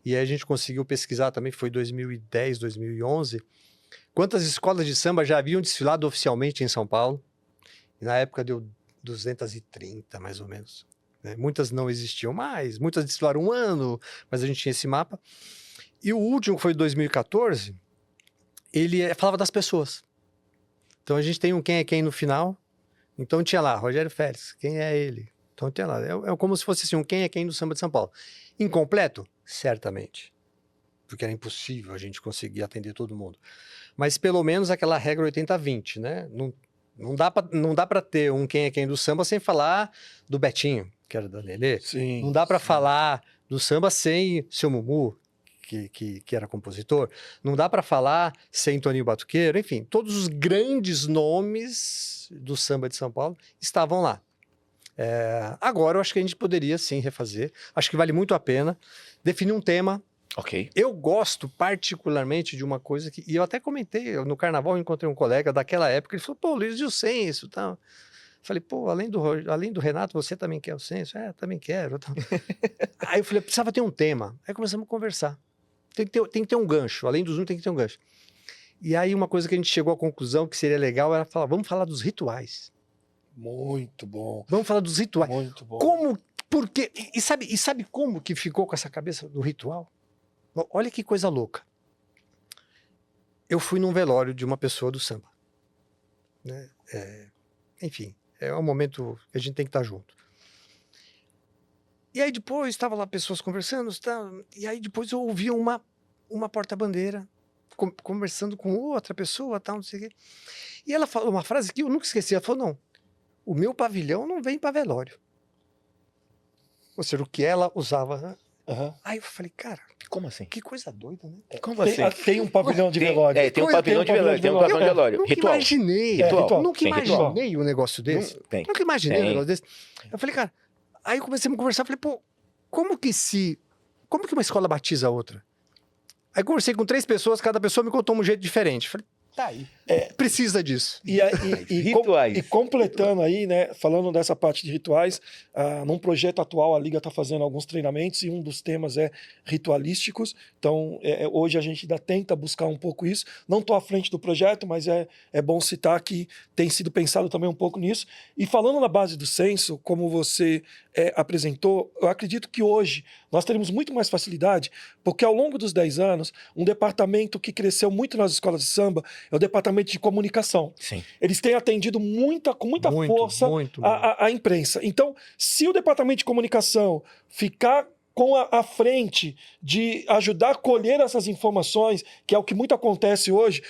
E aí a gente conseguiu pesquisar também, foi 2010, 2011, quantas escolas de samba já haviam desfilado oficialmente em São Paulo. E na época deu 230, mais ou menos. Né? Muitas não existiam mais, muitas desfilaram 1 ano, mas a gente tinha esse mapa. E o último, que foi de 2014, ele falava das pessoas. Então a gente tem um quem é quem no final. Então tinha lá, Rogério Félix, quem é ele? Então tinha lá, é como se fosse assim, um quem é quem do samba de São Paulo. Incompleto? Certamente. porque era impossível a gente conseguir atender todo mundo. Mas pelo menos aquela regra 80-20, né? Não dá para ter um quem é quem do samba sem falar do Betinho, que era da Lelê. Sim. Não dá para falar do samba sem seu Mumu, que era compositor. Não dá para falar sem Toninho Batuqueiro. Enfim, todos os grandes nomes do samba de São Paulo estavam lá. Agora eu acho que a gente poderia sim refazer. Acho que vale muito a pena definir um tema. Ok. Eu gosto particularmente de uma coisa que... E eu até comentei, no carnaval eu encontrei um colega daquela época, ele falou, pô, Luiz, e o censo? Tal. Falei, pô, além do Renato, você também quer o censo? Também quero. Tal. Aí eu falei, precisava ter um tema. Aí começamos a conversar. Tem que ter um gancho, além do Zoom tem que ter um gancho. E aí uma coisa que a gente chegou à conclusão que seria legal era falar, vamos falar dos rituais. Muito bom. Vamos falar dos rituais. Muito bom. Como, por quê? E sabe como que ficou com essa cabeça do ritual? Olha que coisa louca. Eu fui num velório de uma pessoa do samba. Né? Enfim, é um momento que a gente tem que estar junto. E aí depois estava lá pessoas conversando, e aí depois eu ouvi uma porta-bandeira conversando com outra pessoa, tal, não sei o quê. E ela falou uma frase que eu nunca esqueci. Ela falou, não, o meu pavilhão não vem para velório. Ou seja, o que ela usava, né? Uhum. Aí eu falei, cara, Como assim? que coisa doida, né? Como assim? Tem um pavilhão de velório. Tem um pavilhão de velório. Tem um pavilhão de velório. Nunca Ritual. imaginei. Ritual. Nunca Tem ritual. imaginei um negócio desse. Nunca imaginei um negócio desse. Eu falei, cara, aí eu comecei a conversar, falei, pô, como que uma escola batiza a outra? Aí conversei com 3 pessoas, cada pessoa me contou um jeito diferente. Falei, tá aí. Precisa disso. Rituais. E completando aí, né, falando dessa parte de rituais, num projeto atual a Liga está fazendo alguns treinamentos e um dos temas é ritualísticos. Então, hoje a gente ainda tenta buscar um pouco isso. Não estou à frente do projeto, mas é bom citar que tem sido pensado também um pouco nisso. E falando na base do censo, como você apresentou, eu acredito que hoje nós teremos muito mais facilidade, porque ao longo dos 10 anos, um departamento que cresceu muito nas escolas de samba é o departamento de comunicação. Sim. Eles têm atendido com muita força a imprensa. Então, se o departamento de comunicação ficar com a frente de ajudar a colher essas informações, que é o que muito acontece hoje,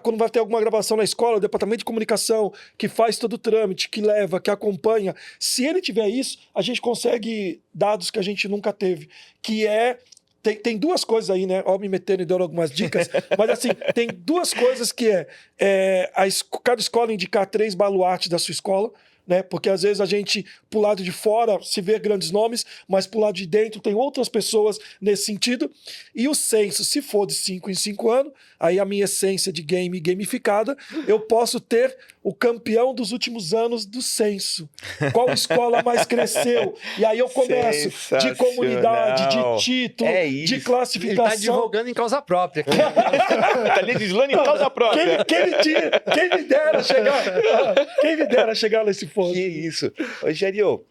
quando vai ter alguma gravação na escola, o departamento de comunicação que faz todo o trâmite, que leva, que acompanha, se ele tiver isso, a gente consegue dados que a gente nunca teve, que tem 2 coisas aí, né? Ó, me metendo e dando algumas dicas, mas assim, tem 2 coisas que cada escola indicar 3 baluartes da sua escola, né? Porque às vezes a gente, pro lado de fora, se vê grandes nomes, mas pro lado de dentro tem outras pessoas nesse sentido. E o censo, se for de 5 em 5 anos, aí a minha essência de gamificada, eu posso ter o campeão dos últimos anos do censo. Qual escola mais cresceu? E aí eu começo de comunidade, de título, de classificação. Ele tá advogando em causa própria. Tá legislando em causa própria. Quem me dera chegar nesse ponto. Que isso. Rogério,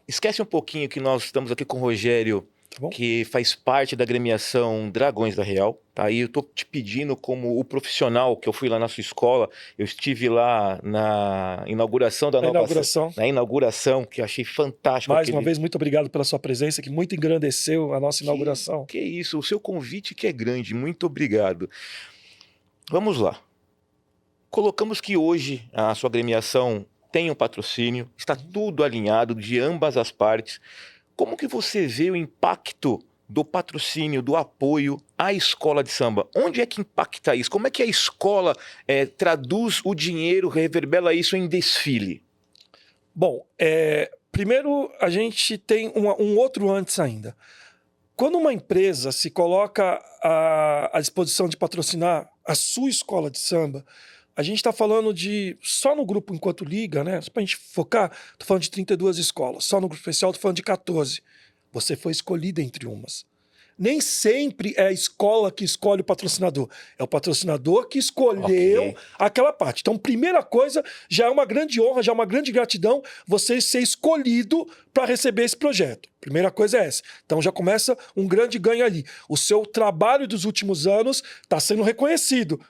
esquece um pouquinho que nós estamos aqui com o Rogério, que faz parte da agremiação Dragões da Real. Tá? E eu tô te pedindo, como o profissional que eu fui lá na sua escola, eu estive lá na inauguração da na inauguração, que eu achei fantástico. Mais uma vez, muito obrigado pela sua presença, que muito engrandeceu a nossa inauguração. Que isso, o seu convite que é grande, muito obrigado. Vamos lá. Colocamos que hoje a sua agremiação tem um patrocínio, está tudo alinhado de ambas as partes. Como que você vê o impacto do patrocínio, do apoio à escola de samba? Onde é que impacta isso? Como é que a escola traduz o dinheiro, reverbera isso em desfile? Bom, primeiro a gente tem um outro antes ainda. Quando uma empresa se coloca à disposição de patrocinar a sua escola de samba, a gente está falando só no grupo enquanto liga, né? Só para a gente focar, estou falando de 32 escolas. Só no grupo especial estou falando de 14. Você foi escolhida entre umas. Nem sempre é a escola que escolhe o patrocinador. É o patrocinador que escolheu aquela parte. Então, primeira coisa, já é uma grande honra, já é uma grande gratidão você ser escolhido para receber esse projeto. Primeira coisa é essa. Então, já começa um grande ganho ali. O seu trabalho dos últimos anos está sendo reconhecido.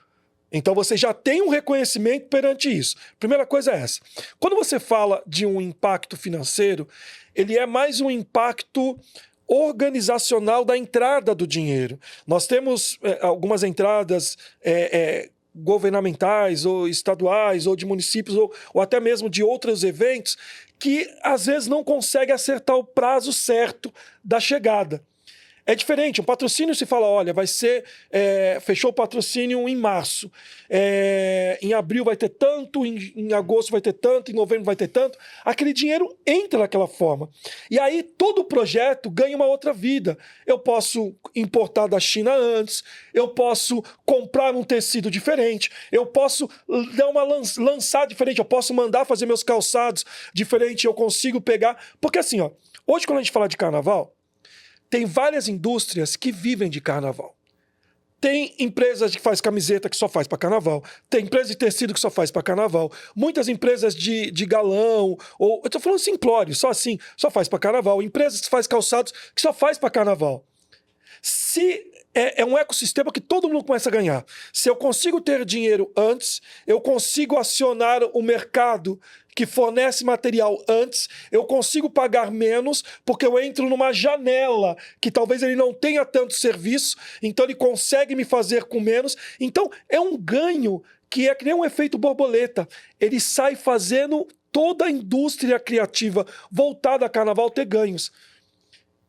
Então você já tem um reconhecimento perante isso. Primeira coisa é essa. Quando você fala de um impacto financeiro, ele é mais um impacto organizacional da entrada do dinheiro. Nós temos algumas entradas governamentais ou estaduais ou de municípios ou até mesmo de outros eventos que às vezes não consegue acertar o prazo certo da chegada. É diferente, um patrocínio se fala, olha, vai ser, fechou o patrocínio em março, em abril vai ter tanto, em agosto vai ter tanto, em novembro vai ter tanto, aquele dinheiro entra daquela forma. E aí todo o projeto ganha uma outra vida. Eu posso importar da China antes, eu posso comprar um tecido diferente, eu posso dar lançar diferente, eu posso mandar fazer meus calçados diferente, eu consigo pegar, porque assim, ó, hoje quando a gente fala de carnaval, tem várias indústrias que vivem de carnaval. Tem empresas que faz camiseta que só faz para carnaval. Tem empresa de tecido que só faz para carnaval. Muitas empresas de galão, ou eu tô falando simplório, só assim, só faz para carnaval. Empresas que faz calçados que só faz para carnaval. Se é um ecossistema que todo mundo começa a ganhar. Se eu consigo ter dinheiro antes, eu consigo acionar o mercado que fornece material antes, eu consigo pagar menos porque eu entro numa janela que talvez ele não tenha tanto serviço, então ele consegue me fazer com menos. Então é um ganho que é que nem um efeito borboleta. Ele sai fazendo toda a indústria criativa voltada a carnaval ter ganhos.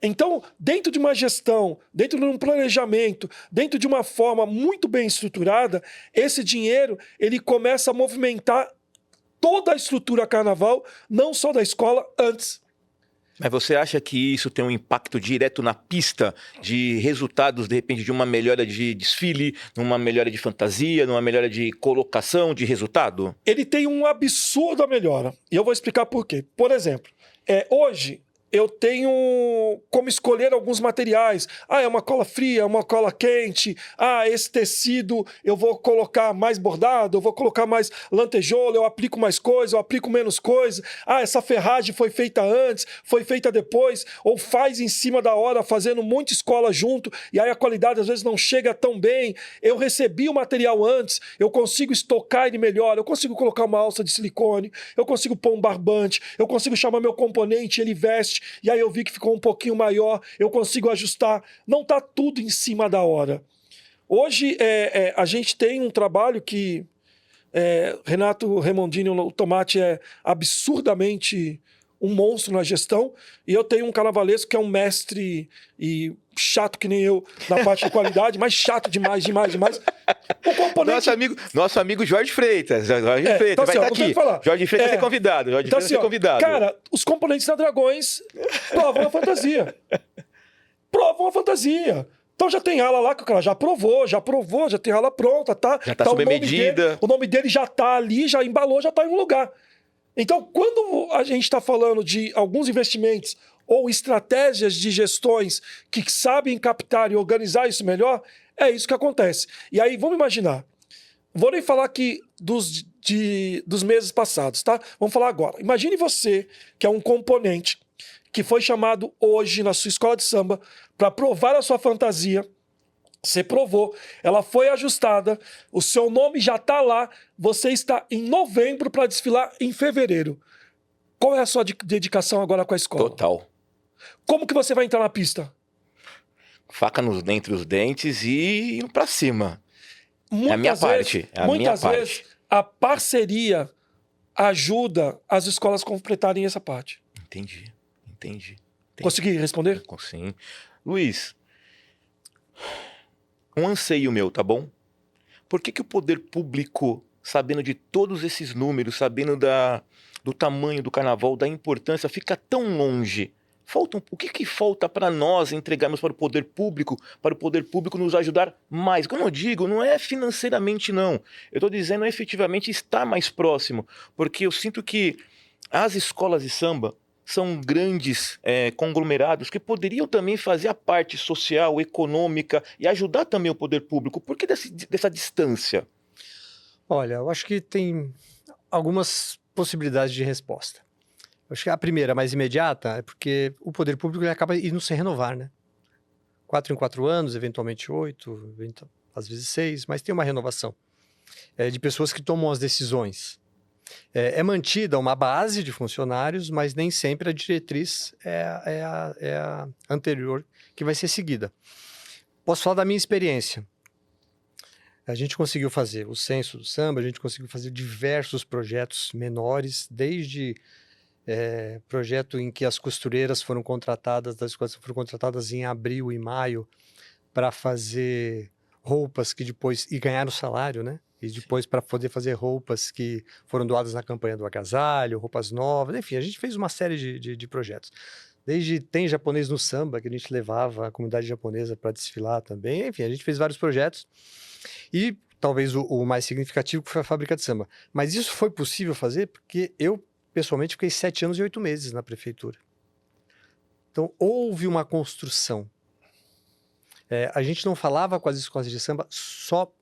Então, dentro de uma gestão, dentro de um planejamento, dentro de uma forma muito bem estruturada, esse dinheiro ele começa a movimentar toda a estrutura carnaval, não só da escola, antes. Mas você acha que isso tem um impacto direto na pista de resultados, de repente, de uma melhora de desfile, numa melhora de fantasia, numa melhora de colocação, de resultado? Ele tem um absurda melhora. E eu vou explicar por quê. Por exemplo, hoje eu tenho como escolher alguns materiais. É uma cola fria, uma cola quente. Esse tecido eu vou colocar mais bordado, eu vou colocar mais lantejoula, eu aplico mais coisa, eu aplico menos coisa. Essa ferragem foi feita antes, foi feita depois, ou faz em cima da hora, fazendo muita escola junto, e aí a qualidade às vezes não chega tão bem. Eu recebi o material antes, eu consigo estocar ele melhor, eu consigo colocar uma alça de silicone, eu consigo pôr um barbante, eu consigo chamar meu componente, ele veste, e aí eu vi que ficou um pouquinho maior, eu consigo ajustar. Não está tudo em cima da hora. Hoje a gente tem um trabalho que Renato Remondini, o Tomate, é absurdamente um monstro na gestão, e eu tenho um carnavalesco que é um mestre e chato que nem eu na parte de qualidade, mas chato demais. O componente... Nosso amigo Jorge Freitas. Jorge Freitas então, vai estar aqui. Jorge Freitas é convidado. Jorge Freitas é convidado. Cara, os componentes da Dragões provam a fantasia. Então já tem ala lá que o cara já provou, já tem ala pronta, tá? Já tá sob medida. O nome dele já tá ali, já embalou, já tá em um lugar. Então, quando a gente está falando de alguns investimentos ou estratégias de gestões que sabem captar e organizar isso melhor, é isso que acontece. E aí, vamos imaginar. Vou nem falar aqui dos meses passados, tá? Vamos falar agora. Imagine você, que é um componente que foi chamado hoje na sua escola de samba para provar a sua fantasia. Você provou, ela foi ajustada, o seu nome já está lá, você está em novembro para desfilar em fevereiro. Qual é a sua dedicação agora com a escola? Total. Como que você vai entrar na pista? Faca entre os dentes e indo para cima. Muitas é a minha parte. Muitas vezes a parceria ajuda as escolas a completarem essa parte. Entendi. Consegui responder? Sim. Luiz, um anseio meu, tá bom? Por que o poder público, sabendo de todos esses números, sabendo do tamanho do carnaval, da importância, fica tão longe? O que falta para nós entregarmos para o poder público nos ajudar mais? Como eu digo, não é financeiramente, não. Eu estou dizendo efetivamente estar mais próximo, porque eu sinto que as escolas de samba são grandes conglomerados que poderiam também fazer a parte social, econômica e ajudar também o poder público. Por que dessa distância? Olha, eu acho que tem algumas possibilidades de resposta. Eu acho que a primeira, mais imediata, é porque o poder público ele acaba indo se renovar, né? 4 em 4 anos, eventualmente 8, às vezes 6, mas tem uma renovação de pessoas que tomam as decisões. É mantida uma base de funcionários, mas nem sempre a diretriz é a anterior que vai ser seguida. Posso falar da minha experiência. A gente conseguiu fazer o Censo do Samba, a gente conseguiu fazer diversos projetos menores, desde projeto em que as costureiras foram contratadas, das escolas foram contratadas em abril e maio para fazer roupas que depois, e ganharam salário, né? E depois para poder fazer roupas que foram doadas na campanha do agasalho, roupas novas, enfim, a gente fez uma série de projetos. Desde tem japonês no samba, que a gente levava a comunidade japonesa para desfilar também, enfim, a gente fez vários projetos. E talvez o mais significativo foi a fábrica de samba. Mas isso foi possível fazer porque eu, pessoalmente, fiquei 7 anos e 8 meses na prefeitura. Então, houve uma construção. A gente não falava com as escolas de samba só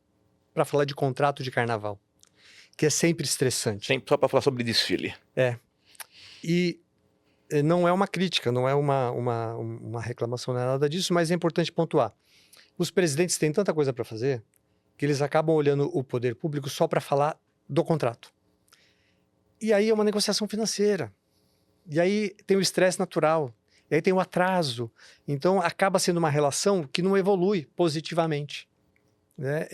para falar de contrato de carnaval, que é sempre estressante. Sempre só para falar sobre desfile. E não é uma crítica, não é uma reclamação, não é nada disso, mas é importante pontuar. Os presidentes têm tanta coisa para fazer que eles acabam olhando o poder público só para falar do contrato. E aí é uma negociação financeira. E aí tem o estresse natural. E aí tem o atraso. Então acaba sendo uma relação que não evolui positivamente. Né?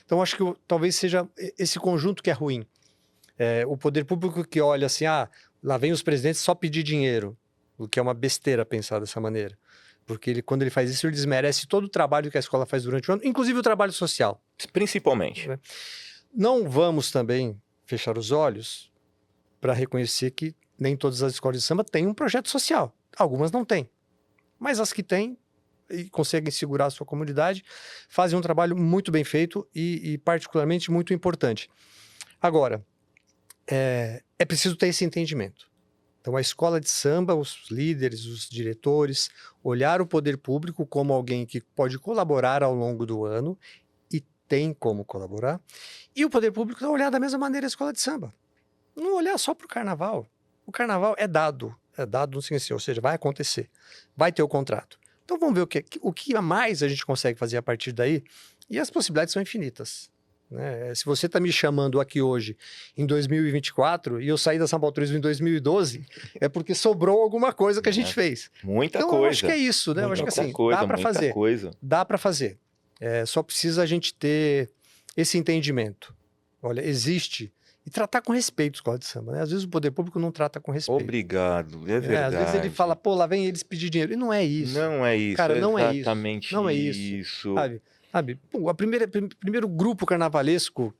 Então acho que talvez seja esse conjunto que é ruim. O poder público que olha assim, lá vem os presidentes só pedir dinheiro, o que é uma besteira pensar dessa maneira. Porque quando ele faz isso, ele desmerece todo o trabalho que a escola faz durante o ano, inclusive o trabalho social. Principalmente. Não vamos também fechar os olhos para reconhecer que nem todas as escolas de samba têm um projeto social. Algumas não têm. Mas as que têm e conseguem segurar a sua comunidade fazem um trabalho muito bem feito e particularmente muito importante. Agora, é preciso ter esse entendimento. Então, a escola de samba, os líderes, os diretores, olhar o poder público como alguém que pode colaborar ao longo do ano e tem como colaborar, e o poder público olhar da mesma maneira a escola de samba. Não olhar só para o carnaval. O carnaval é dado no seguinte, ou seja, vai acontecer, vai ter o contrato. Então, vamos ver o que a mais a gente consegue fazer a partir daí, e as possibilidades são infinitas. Se você está me chamando aqui hoje, em 2024, e eu saí da São Paulo Turismo em 2012, é porque sobrou alguma coisa que a gente fez. Muita então, coisa. Eu acho que é isso, né? Eu acho que assim, dá para fazer. Dá para fazer. Só precisa a gente ter esse entendimento. Olha, existe. E tratar com respeito a escola de samba, né? Às vezes o poder público não trata com respeito. Obrigado, é verdade. Às vezes ele fala, lá vem eles pedir dinheiro. E não é isso. Não é isso, cara, não é exatamente isso. Não é isso. Sabe? O primeiro grupo carnavalesco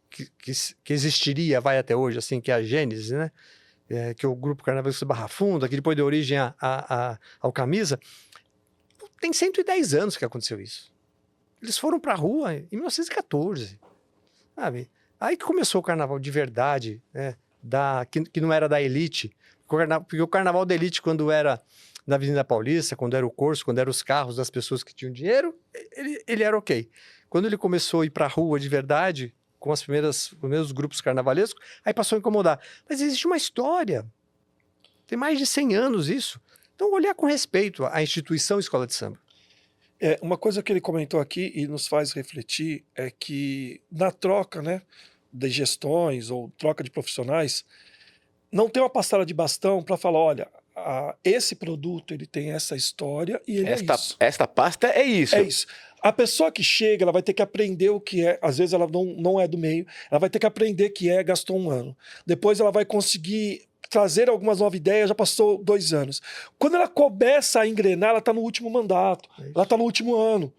que existiria, vai até hoje, assim, que é a Gênesis, né? Que é o grupo carnavalesco Barra Funda, que depois deu origem ao Camisa. Tem 110 anos que aconteceu isso. Eles foram pra rua em 1914, sabe? Aí que começou o carnaval de verdade, né? Que não era da elite. Porque o carnaval da elite, quando era na Avenida Paulista, quando era o Corso, quando eram os carros das pessoas que tinham dinheiro, ele era ok. Quando ele começou a ir para a rua de verdade, com os primeiros grupos carnavalescos, aí passou a incomodar. Mas existe uma história. Tem mais de 100 anos isso. Então, olhar com respeito à instituição Escola de Samba. Uma coisa que ele comentou aqui e nos faz refletir é que na troca, né, de gestões ou troca de profissionais, não tem uma passada de bastão para falar, olha, esse produto ele tem essa história e ele é isso. Esta pasta é isso. É isso. A pessoa que chega, ela vai ter que aprender o que é, às vezes ela não é do meio, ela vai ter que aprender que gastou 1 ano. Depois ela vai conseguir trazer algumas novas ideias, já passou 2 anos. Quando ela começa a engrenar, ela está no último mandato, ela está no último ano.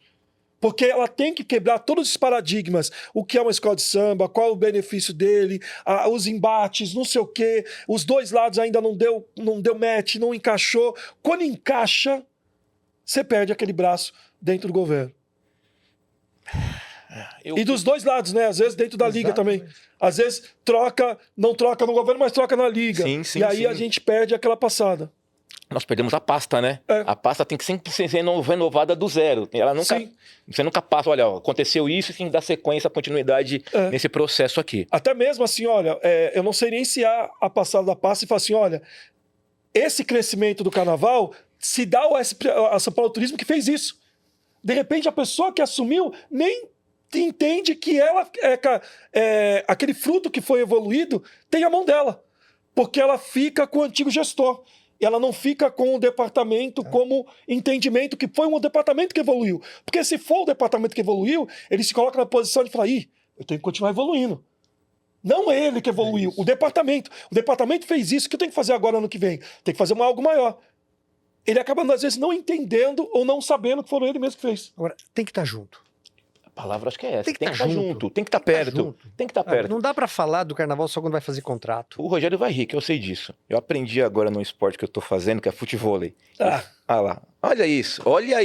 Porque ela tem que quebrar todos os paradigmas. O que é uma escola de samba, qual é o benefício dele, os embates, não sei o quê. Os 2 lados ainda não deu match, não encaixou. Quando encaixa, você perde aquele braço dentro do governo. E dos 2 lados, né? Às vezes dentro da liga também. Às vezes não troca no governo, mas troca na liga. Sim, e aí a gente perde aquela passada. Nós perdemos a pasta, né? A pasta tem que sempre ser renovada do zero. Ela nunca, você nunca passa, olha, aconteceu isso, tem que dar sequência, continuidade nesse processo aqui. Até mesmo assim, olha, eu não sei nem se há a passada da pasta e falar assim, olha, esse crescimento do carnaval se dá a São Paulo Turismo que fez isso. De repente, a pessoa que assumiu nem entende que ela aquele fruto que foi evoluído tem a mão dela, porque ela fica com o antigo gestor. Ela não fica com o departamento como entendimento que foi um departamento que evoluiu. Porque se for o departamento que evoluiu, ele se coloca na posição de falar, eu tenho que continuar evoluindo. Não ele que evoluiu, o departamento. O departamento fez isso, o que eu tenho que fazer agora ano que vem? Tem que fazer algo maior. Ele acaba, às vezes, não entendendo ou não sabendo que foram ele mesmo que fez. Agora, tem que estar junto. A palavra acho que é essa. Tem que Tem que estar junto, tem que estar Tem que perto. estar junto. Tem que estar perto. Não dá pra falar do carnaval só quando vai fazer contrato. O Rogério vai rir, que eu sei disso. Eu aprendi agora no esporte que eu tô fazendo, que é futevôlei. Ah. Ah lá. Olha isso. Olha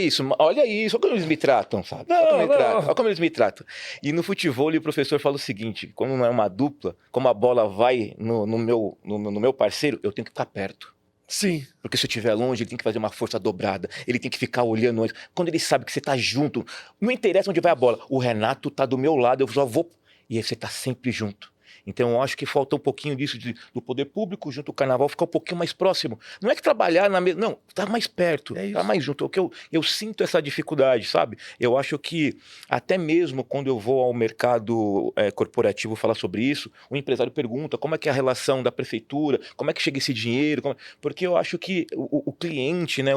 como eles me tratam, sabe? Olha como eles me tratam. E no futevôlei o professor fala o seguinte, quando não é uma dupla, como a bola vai no meu parceiro, eu tenho que ficar perto. Sim. Porque se eu estiver longe, ele tem que fazer uma força dobrada. Ele tem que ficar olhando antes. Quando ele sabe que você tá junto, não interessa onde vai a bola. O Renato tá do meu lado, eu só vou... E aí você tá sempre junto. Então eu acho que falta um pouquinho disso do poder público junto ao carnaval, ficar um pouquinho mais próximo. Não é que trabalhar na mesma... Não, tá mais perto, tá mais junto. Eu sinto essa dificuldade, sabe? Eu acho que até mesmo quando eu vou ao mercado corporativo falar sobre isso, o empresário pergunta como é que é a relação da prefeitura, como é que chega esse dinheiro, porque eu acho que o cliente, né,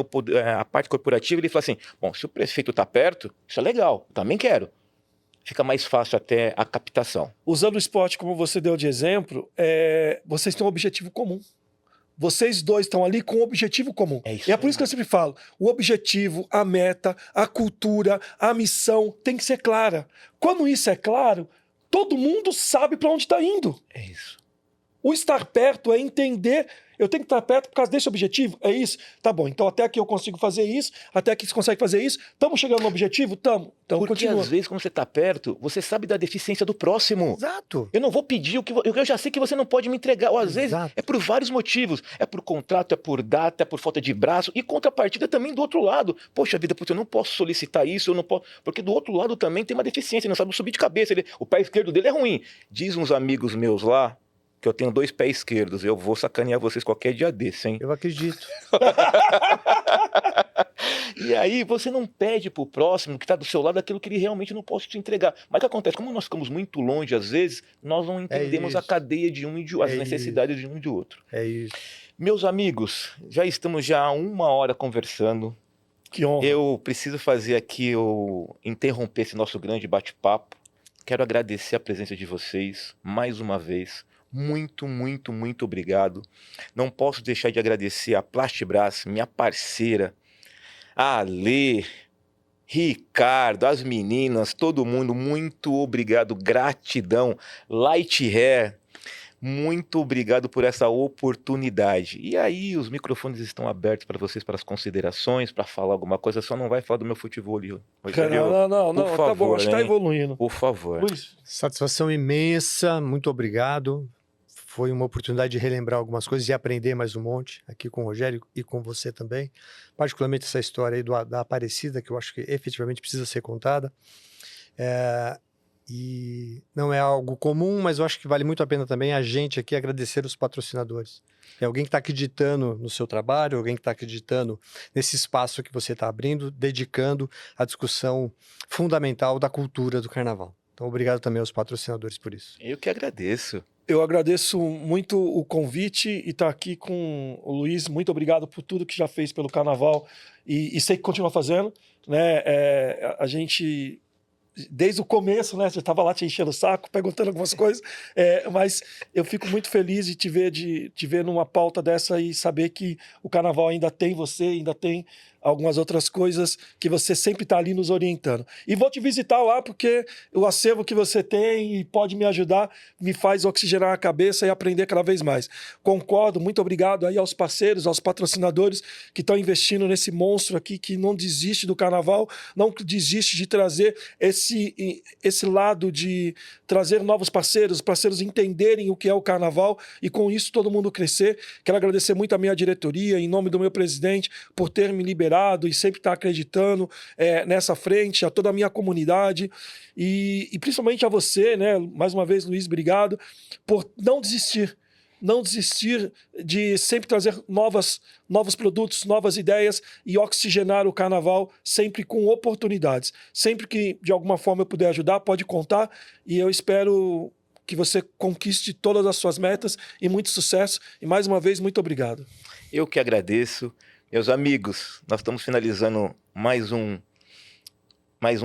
a parte corporativa, ele fala assim, bom, se o prefeito tá perto, isso é legal, eu também quero. Fica mais fácil até a captação. Usando o esporte como você deu de exemplo, vocês têm um objetivo comum. Vocês dois estão ali com um objetivo comum. É por isso que eu sempre falo, o objetivo, a meta, a cultura, a missão tem que ser clara. Quando isso é claro, todo mundo sabe para onde está indo. É isso. O estar perto é entender, eu tenho que estar perto por causa desse objetivo, é isso? Tá bom, então até aqui eu consigo fazer isso, até aqui você consegue fazer isso, estamos chegando no objetivo? Estamos. Então porque continua. às vezes quando você está perto, você sabe da deficiência do próximo. Exato. Eu não vou pedir eu já sei que você não pode me entregar, ou às vezes é por vários motivos, é por contrato, é por data, é por falta de braço, e contrapartida também do outro lado. Poxa vida, eu não posso solicitar isso, eu não posso, porque do outro lado também tem uma deficiência, ele não sabe subir de cabeça, o pé esquerdo dele é ruim. Diz uns amigos meus lá, que eu tenho 2 pés esquerdos, eu vou sacanear vocês qualquer dia desse, hein? Eu acredito. E aí você não pede pro próximo que está do seu lado aquilo que ele realmente não pode te entregar. Mas o que acontece? Como nós ficamos muito longe, às vezes, nós não entendemos a cadeia de um e de outro, as necessidades de um e de outro. É isso. Meus amigos, já estamos há 1 hora conversando. Que honra. Eu preciso fazer aqui, interromper esse nosso grande bate-papo. Quero agradecer a presença de vocês mais uma vez. Muito, muito, muito obrigado. Não posso deixar de agradecer a Plastibras, minha parceira, a Alê, Ricardo, as meninas, todo mundo, muito obrigado, gratidão. Light Hair, muito obrigado por essa oportunidade. E aí, os microfones estão abertos para vocês, para as considerações, para falar alguma coisa. Só não vai falar do meu futebol, Rogério. Não, por favor, tá bom, acho que tá evoluindo. Por favor. Luiz. Satisfação imensa, muito obrigado. Foi uma oportunidade de relembrar algumas coisas e aprender mais um monte aqui com o Rogério e com você também. Particularmente essa história aí da Aparecida, que eu acho que efetivamente precisa ser contada. E não é algo comum, mas eu acho que vale muito a pena também a gente aqui agradecer os patrocinadores. É alguém que está acreditando no seu trabalho, alguém que está acreditando nesse espaço que você está abrindo, dedicando a discussão fundamental da cultura do carnaval. Então, obrigado também aos patrocinadores por isso. Eu que agradeço. Eu agradeço muito o convite e estar aqui com o Luiz. Muito obrigado por tudo que já fez pelo Carnaval e sei que continua fazendo. Né? A gente, desde o começo, né? Você estava lá te enchendo o saco, perguntando algumas coisas, mas eu fico muito feliz de te ver numa pauta dessa e saber que o Carnaval ainda tem você, ainda tem algumas outras coisas que você sempre está ali nos orientando. E vou te visitar lá porque o acervo que você tem e pode me ajudar, me faz oxigenar a cabeça e aprender cada vez mais. Concordo, muito obrigado aí aos parceiros, aos patrocinadores que estão investindo nesse monstro aqui, que não desiste do Carnaval, não desiste de trazer esse lado de trazer novos parceiros, parceiros entenderem o que é o Carnaval e com isso todo mundo crescer. Quero agradecer muito a minha diretoria, em nome do meu presidente, por ter me liberado e sempre estar acreditando nessa frente, a toda a minha comunidade e principalmente a você, né? Mais uma vez, Luiz, obrigado por não desistir. não desistir de sempre trazer novos produtos, novas ideias e oxigenar o carnaval sempre com oportunidades. Sempre que de alguma forma eu puder ajudar, pode contar, e eu espero que você conquiste todas as suas metas e muito sucesso. E mais uma vez, muito obrigado. Eu que agradeço. Meus amigos, nós estamos finalizando mais um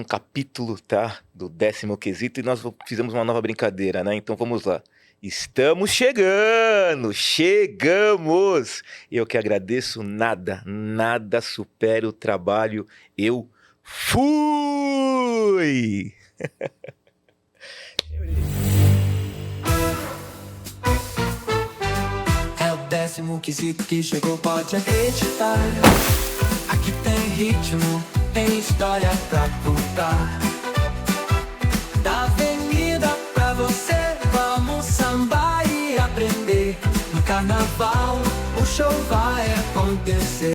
capítulo, tá? Do 10º quesito, e nós fizemos uma nova brincadeira, né? Então vamos lá. Estamos chegando! Chegamos! Eu que agradeço, nada supera o trabalho. Eu fui! É o 10º quesito que chegou, pode acreditar. Aqui tem ritmo, tem história pra contar. Da avenida pra você, vamos sambar e aprender. No carnaval, o show vai acontecer.